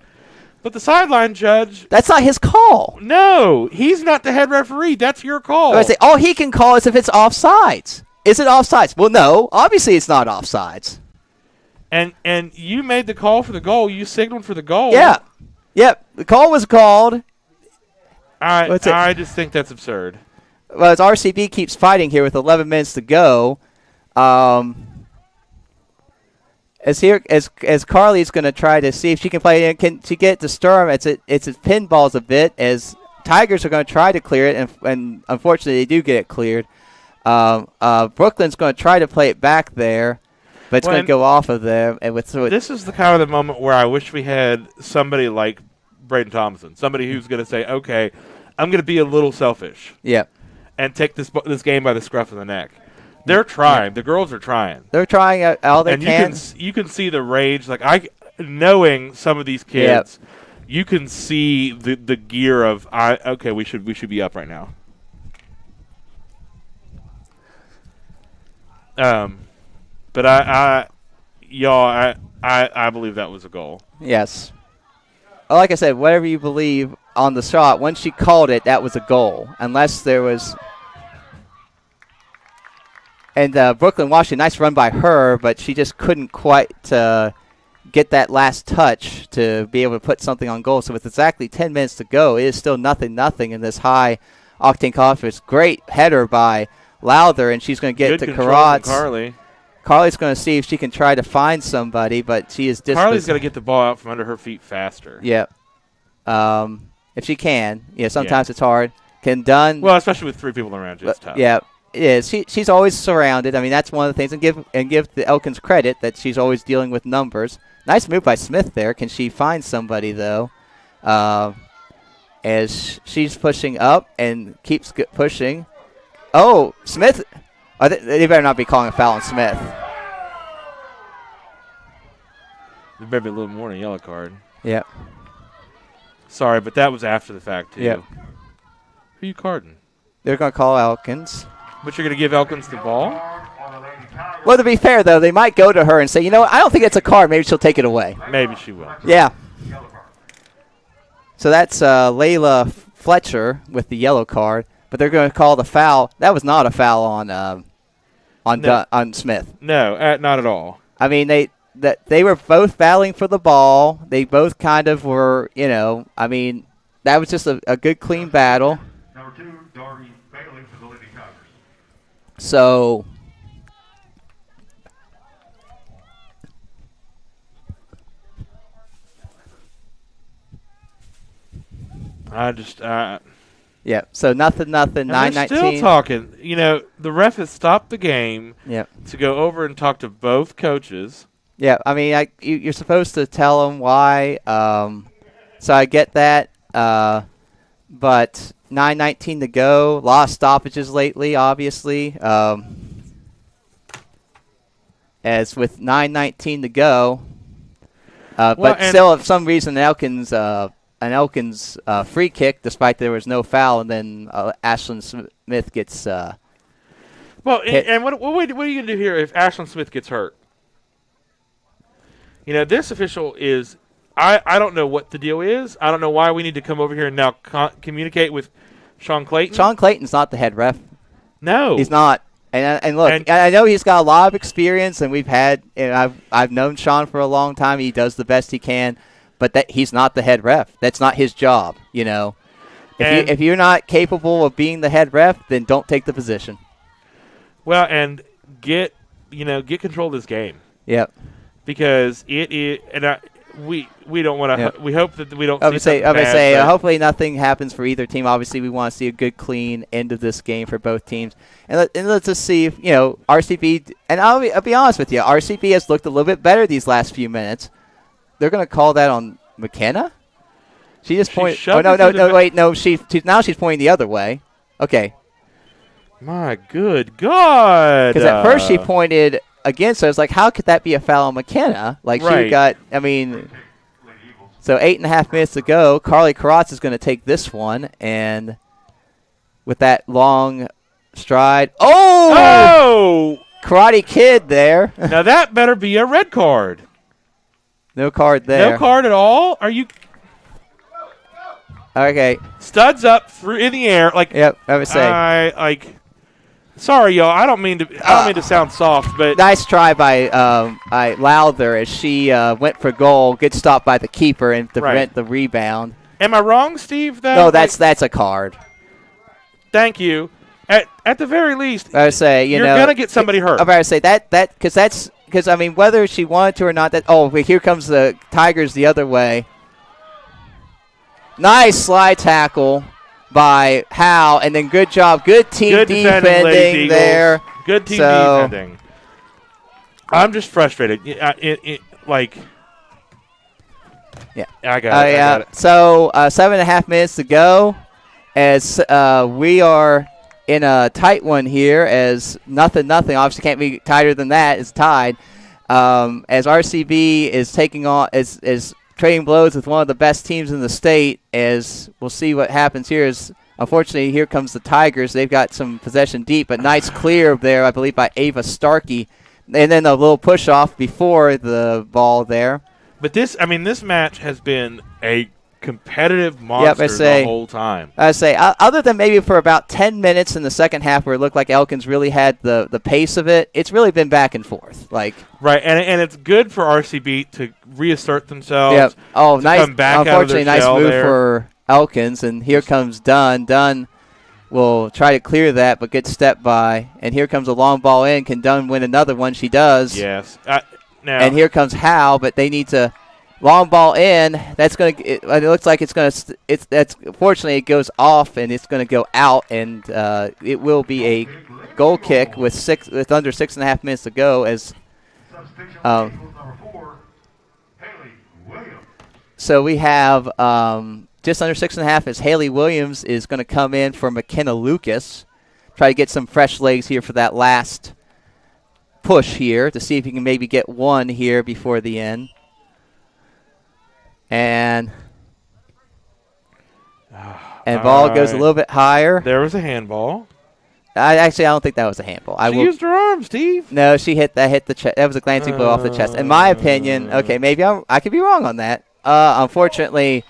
but the sideline judge.
That's not his call.
No, he's not the head referee. That's your call.
I say all he can call is if it's offsides. Is it offsides? Well, no. Obviously, it's not offsides.
And you made the call for the goal. You signaled for the goal.
Yeah. Yep. The call was called.
I just think that's absurd.
Well, as RCB keeps fighting here with 11 minutes to go, as Carly's going to try to see if she can play it, can she get it to Sturm? It's pinballs a bit as Tigers are going to try to clear it, and unfortunately they do get it cleared. Brooklyn's going to try to play it back there. But it's going to go off of them.
This is the kind of the moment where I wish we had somebody like Braden Thompson, somebody who's going to say, okay, I'm going to be a little selfish.
Yeah.
And take this game by the scruff of the neck. They're trying. The girls are trying.
They're trying all they
and
can.
You can see the rage. Like knowing some of these kids, you can see the gear of okay, we should be up right now. But I believe that was a goal.
Yes. Well, like I said, whatever you believe on the shot, once she called it, that was a goal. Unless there was. And Brooklyn Washington, nice run by her, but she just couldn't quite get that last touch to be able to put something on goal. So with exactly 10 minutes to go, it is still 0-0 in this high-octane conference. Great header by Lowther, and she's going to get
Good
to
control
Karatz.
from Carly.
Carly's going to see if she can try to find somebody, but she is
Carly's got to get the ball out from under her feet faster.
Yeah. If she can. Yeah, sometimes it's hard. Can Dunn.
Well, especially with 3 people around you, it's tough.
Yeah, it is. She's always surrounded. I mean, that's one of the things. And give the Elkins credit that she's always dealing with numbers. Nice move by Smith there. Can she find somebody, though? As she's pushing up and keeps pushing. Oh, Smith. They better not be calling a foul on Smith.
There better be a little more than a yellow card.
Yeah.
Sorry, but that was after the fact, too.
Yeah.
Who you carding?
They're going to call Elkins.
But you're going to give Elkins the ball?
Well, to be fair, though, they might go to her and say, you know what, I don't think it's a card. Maybe she'll take it away.
Maybe she will.
Yeah. So that's Layla Fletcher with the yellow card, but they're going to call the foul. That was not a foul on Smith.
No, not at all.
I mean, they were both battling for the ball. They both kind of were, I mean, that was just a good, clean battle.
Number 2, Darby Bailey for the Lady Tigers.
So yeah, so nothing, 9-19.
Still talking. The ref has stopped the game
to
go over and talk to both coaches.
Yeah, I mean, you're supposed to tell them why. So I get that. But 9:19 to go. A lot of stoppages lately, obviously. As with 9:19 to go. But still, for some reason, an Elkins free kick, despite there was no foul, and then Ashlyn Smith gets hit.
And what are you going to do here if Ashlyn Smith gets hurt? This official is I don't know what the deal is. I don't know why we need to come over here and now communicate with Sean Clayton.
Sean Clayton's not the head ref.
No.
He's not. And look, I know he's got a lot of experience, and I've known Sean for a long time. He does the best he can, but he's not the head ref. That's not his job, If you're not capable of being the head ref, then don't take the position. Well,
and get control of this game.
Yep.
Because it is, and we don't want to.
Yep.
We hope that we don't.
I would say hopefully nothing happens for either team. Obviously, we want to see a good, clean end of this game for both teams. And let's just see if RCB. And I'll be honest with you, RCB has looked a little bit better these last few minutes. They're going to call that on McKenna. She just pointed. Oh no! Wait, no. Now she's pointing the other way. Okay.
My good God!
Because at first she pointed against. So I was like, how could that be a foul on McKenna? Like she got. I mean. So 8.5 minutes to go. Carly Karatz is going to take this one, and with that long stride. Oh! Karate Kid there.
Now that better be a red card.
No card there.
No card at all? Are you?
Okay.
Studs up through in the air like.
Yep, I would say.
Sorry, y'all. I don't mean to sound soft, but
nice try by Lowther as she went for goal. Good stop by the keeper and to prevent the rebound.
Am I wrong, Steve?
No, that's a card.
Thank you. At the very least,
I would say you're
gonna get somebody hurt.
I would say because I mean whether she wanted to or not. Here comes the Tigers the other way. Nice slide tackle by Howe, and then good job. Good team defending there.
Good team defending. I'm just frustrated. Yeah. I got it.
So 7.5 minutes to go as we are in a tight one here as nothing. Obviously can't be tighter than that. It's tied. As RCB is taking on is trading blows with one of the best teams in the state. As we'll see what happens here. Is unfortunately here comes the Tigers. They've got some possession deep, but nice clear there, I believe, by Ava Starkey, and then a little push off before the ball there.
But this match has been a competitive monster the whole time.
I say, other than maybe for about 10 minutes in the second half where it looked like Elkins really had the pace of it, it's really been back and forth.
Right, and it's good for RCB to reassert themselves.
Yep. Oh, nice.
Come back
unfortunately,
out of their
nice move
there.
for Elkins, and here comes Dunn. Dunn will try to clear that, but gets stepped by. And here comes a long ball in. Can Dunn win another one? She does.
Yes.
And here comes Howe, but they need to. Long ball in. That's going to. It looks like it's going to. That's fortunately it goes off and it's going to go out, and it will be a goal kick with under 6.5 minutes to go. As so we have just under 6.5 as Haley Williams is going to come in for McKenna Lucas. Try to get some fresh legs here for that last push here to see if he can maybe get one here before the end. And ball goes a little bit higher.
There was a handball.
I don't think that was a handball.
She used her arm, Steve.
No, she hit the chest. That was a glancing blow off the chest. In my opinion, okay, maybe I could be wrong on that. Unfortunately,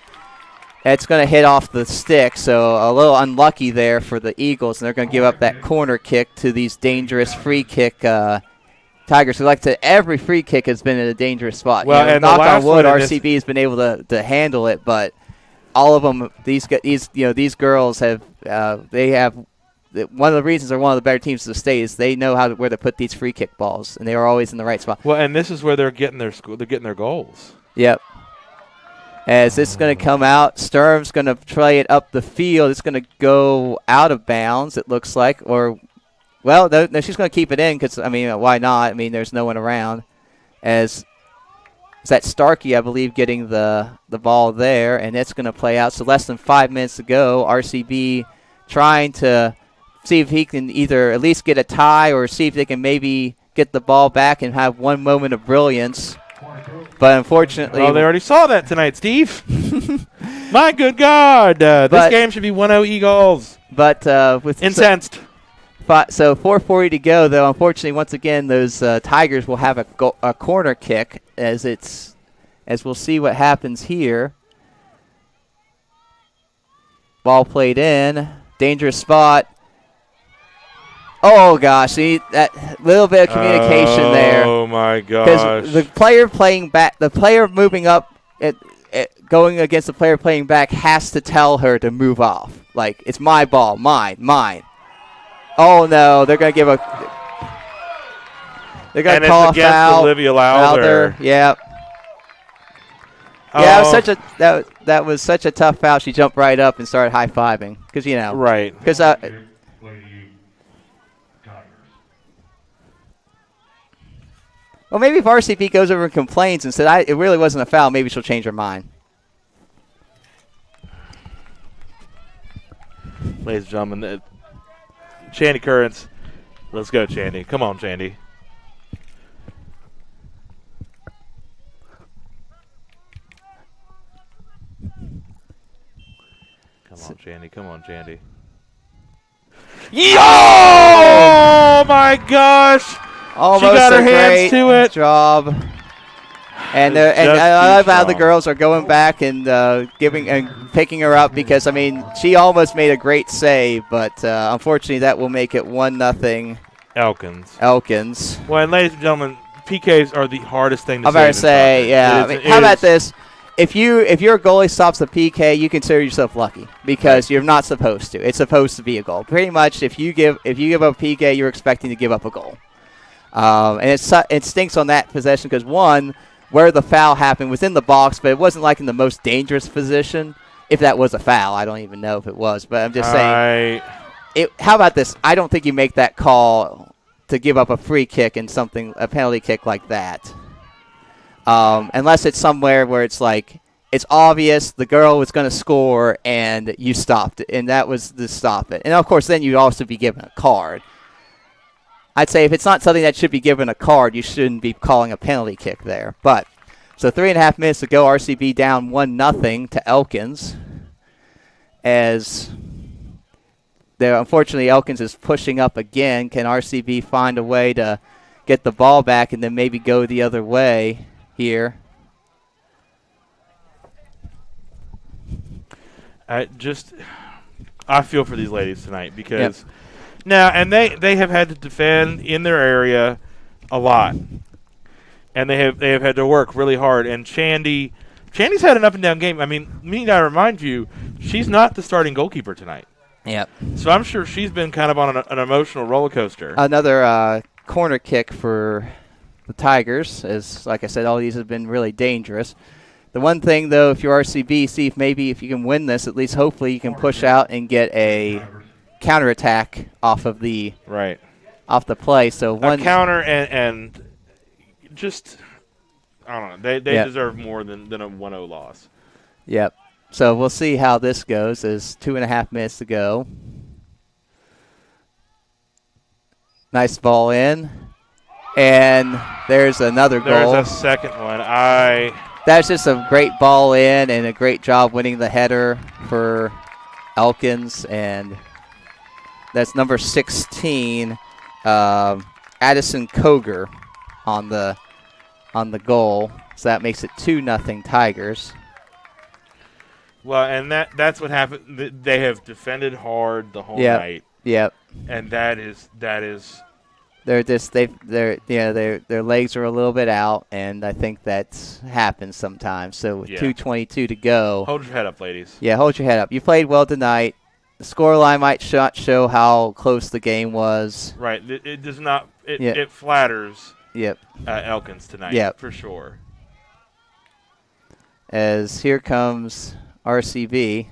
it's going to hit off the stick, so a little unlucky there for the Eagles, and they're going to give up that corner kick to these dangerous free kick Tigers. Who every free kick has been in a dangerous spot.
Well, and
knock on wood, RCB has been able to handle it, but all of them, these girls have they have one of the reasons they're one of the better teams in the state is they know where to put these free kick balls, and they are always in the right spot.
Well, and this is where they're getting their goals.
Yep. As this is going to come out, Sturm's going to play it up the field. It's going to go out of bounds, it looks like, or. Well, no, she's going to keep it in because, why not? There's no one around. As is that Starkey, I believe, getting the ball there, and it's going to play out. So less than 5 minutes to go. RCB trying to see if he can either at least get a tie or see if they can maybe get the ball back and have one moment of brilliance. But unfortunately...
Well, they already saw that tonight, Steve. My good God. This game should be 1-0 Eagles.
But with...
Incensed.
So 4:40 to go, though. Unfortunately, once again, those Tigers will have a corner kick as we'll see what happens here. Ball played in, dangerous spot. Oh gosh, see that little bit of communication there.
Oh my gosh!
Because the player playing back, the player moving up, going against the player playing back has to tell her to move off. It's my ball, mine. Oh no, they're going to give a. They're going to call a foul.
Olivia Lowther.
Yeah.
Oh.
Yeah, it was that was such a tough foul. She jumped right up and started high fiving because
Right.
Because. Well, maybe if RCB goes over and complains and said it really wasn't a foul, maybe she'll change her mind.
Ladies and gentlemen. Chandy Currents. Let's go, Chandy. Come on, Chandy. Come on, Chandy. Oh, my gosh.
Almost
she got her
great
hands to it.
Job. And I love how the girls are going back and picking her up because she almost made a great save, but unfortunately that will make it 1-0 Elkins.
Well, and ladies and gentlemen, PKs are the hardest thing to
I'm about to say, yeah. How about this? If your goalie stops the PK, you consider yourself lucky because you're not supposed to. It's supposed to be a goal. Pretty much, if you give up a PK, you're expecting to give up a goal. And it stinks on that possession because one. Where the foul happened was in the box, but it wasn't in the most dangerous position. If that was a foul, I don't even know if it was. But I'm just saying. How about this? I don't think you make that call to give up a free kick and a penalty kick like that, unless it's somewhere where it's it's obvious the girl was going to score, and you stopped it, and that was the stop it. And, of course, then you'd also be given a card. I'd say if it's not something that should be given a card, you shouldn't be calling a penalty kick there. But so 3.5 minutes to go, RCB down 1-0 to Elkins. As there, unfortunately, Elkins is pushing up again. Can RCB find a way to get the ball back and then maybe go the other way here?
I feel for these ladies tonight because now, and they have had to defend in their area a lot, and they have had to work really hard. And Chandy's had an up and down game. I mean, I remind you, she's not the starting goalkeeper tonight.
Yep.
So I'm sure she's been kind of on an emotional roller coaster.
Another corner kick for the Tigers, as like I said, all these have been really dangerous. The one thing, though, if you're RCB, see if maybe if you can win this, at least hopefully you can push out and get a counterattack off of the off the play. So one
counter and just I don't know. They deserve more than a 1-0 loss.
Yep. So we'll see how this goes. There's 2.5 minutes to go. Nice ball in, and there's another goal.
There's a second one.
That's just a great ball in and a great job winning the header for Elkins. And that's number 16, Addison Koger on the goal. So that makes it 2-0 Tigers.
Well, and that's what happened. They have defended hard the whole night.
Yep.
And that is
their legs are a little bit out, and I think that happens sometimes. So with 2:22 to go,
hold your head up, ladies.
Yeah, hold your head up. You played well tonight. The scoreline might not show how close the game was.
Right. It does not. It flatters.
Yep.
Elkins tonight.
Yep.
For sure.
As here comes RCB.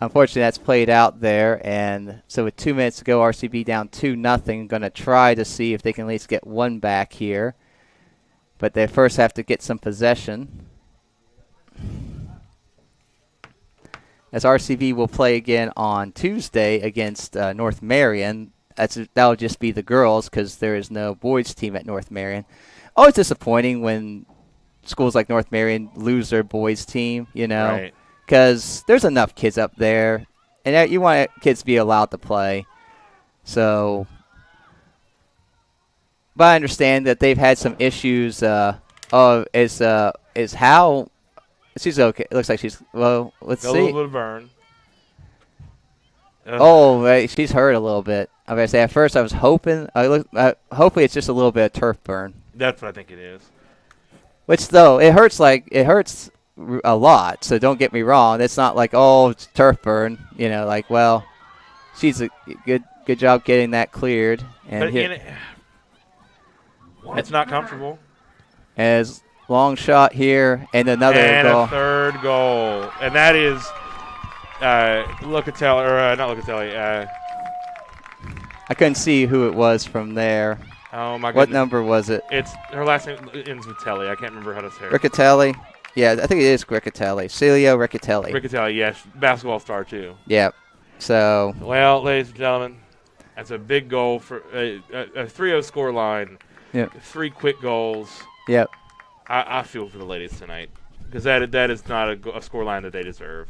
Unfortunately, that's played out there, and so with 2 minutes to go, RCB down 2-0. Going to try to see if they can at least get one back here, but they first have to get some possession. As RCB will play again on Tuesday against North Marion. That'll just be the girls because there is no boys team at North Marion. Always disappointing when schools like North Marion lose their boys team, you know.
Right.
Because there's enough kids up there, and you want kids to be allowed to play. So, but I understand that they've had some issues. Is how she's okay? It looks like she's well. Let's see.
A little bit of burn.
Oh, she's hurt a little bit. I'm gonna say at first I was hoping. Hopefully it's just a little bit of turf burn.
That's what I think it is.
Which though it hurts a lot, so don't get me wrong. It's not like, oh, it's turf burn, you know, like, well, she's a good job getting that cleared. And
it's not comfortable.
As long shot here, and another goal.
A third goal. And that is Locatelli, or not Locatelli.
I couldn't see who it was from there.
Oh, my goodness.
What number was it?
It's her last name ends with Telly. I can't remember how to say it.
Riccatelli? Yeah, I think it is Riccatelli. Celio Riccatelli.
Riccatelli, yes. Basketball star, too.
Yep. So.
Well, ladies and gentlemen, that's a big goal for a 3-0 score line.
Yep.
3 quick goals.
Yep.
I feel for the ladies tonight because that is not a score line that they deserve.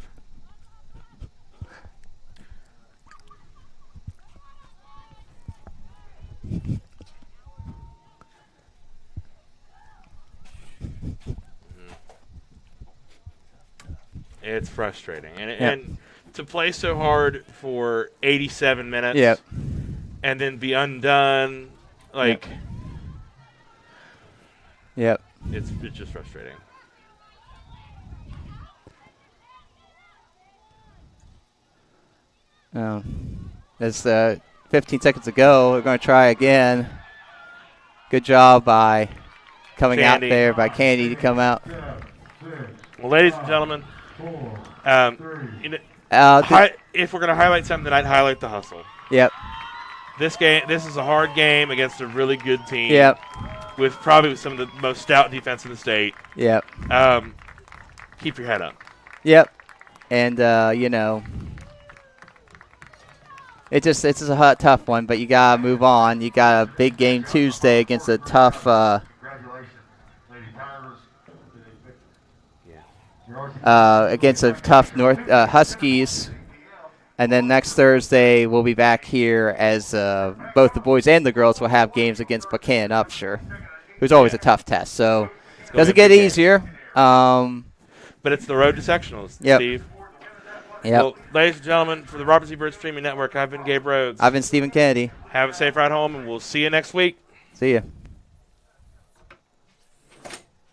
It's frustrating, and to play so hard for 87 minutes, and then be undone, like, it's just frustrating.
There's 15 seconds to go. We're going to try again. Good job by coming out there by Candy to come out.
Well, ladies and gentlemen, if we're going to highlight something tonight, highlight the hustle.
Yep.
This is a hard game against a really good team.
Yep.
with probably some of the most stout defense in the state.
Yep.
Keep your head up.
Yep. And, it's just a tough one, but you got to move on. You got a big game Tuesday against a tough North Huskies. And then next Thursday, we'll be back here as both the boys and the girls will have games against Buchanan Upshur, who's always a tough test. So it doesn't get easier.
But it's the road to sectionals, Steve.
Yep.
Well, ladies and gentlemen, for the Robert C. Byrd Streaming Network, I've been Gabe Rhodes.
I've been Stephen Kennedy.
Have a safe ride home, and we'll see you next week.
See you.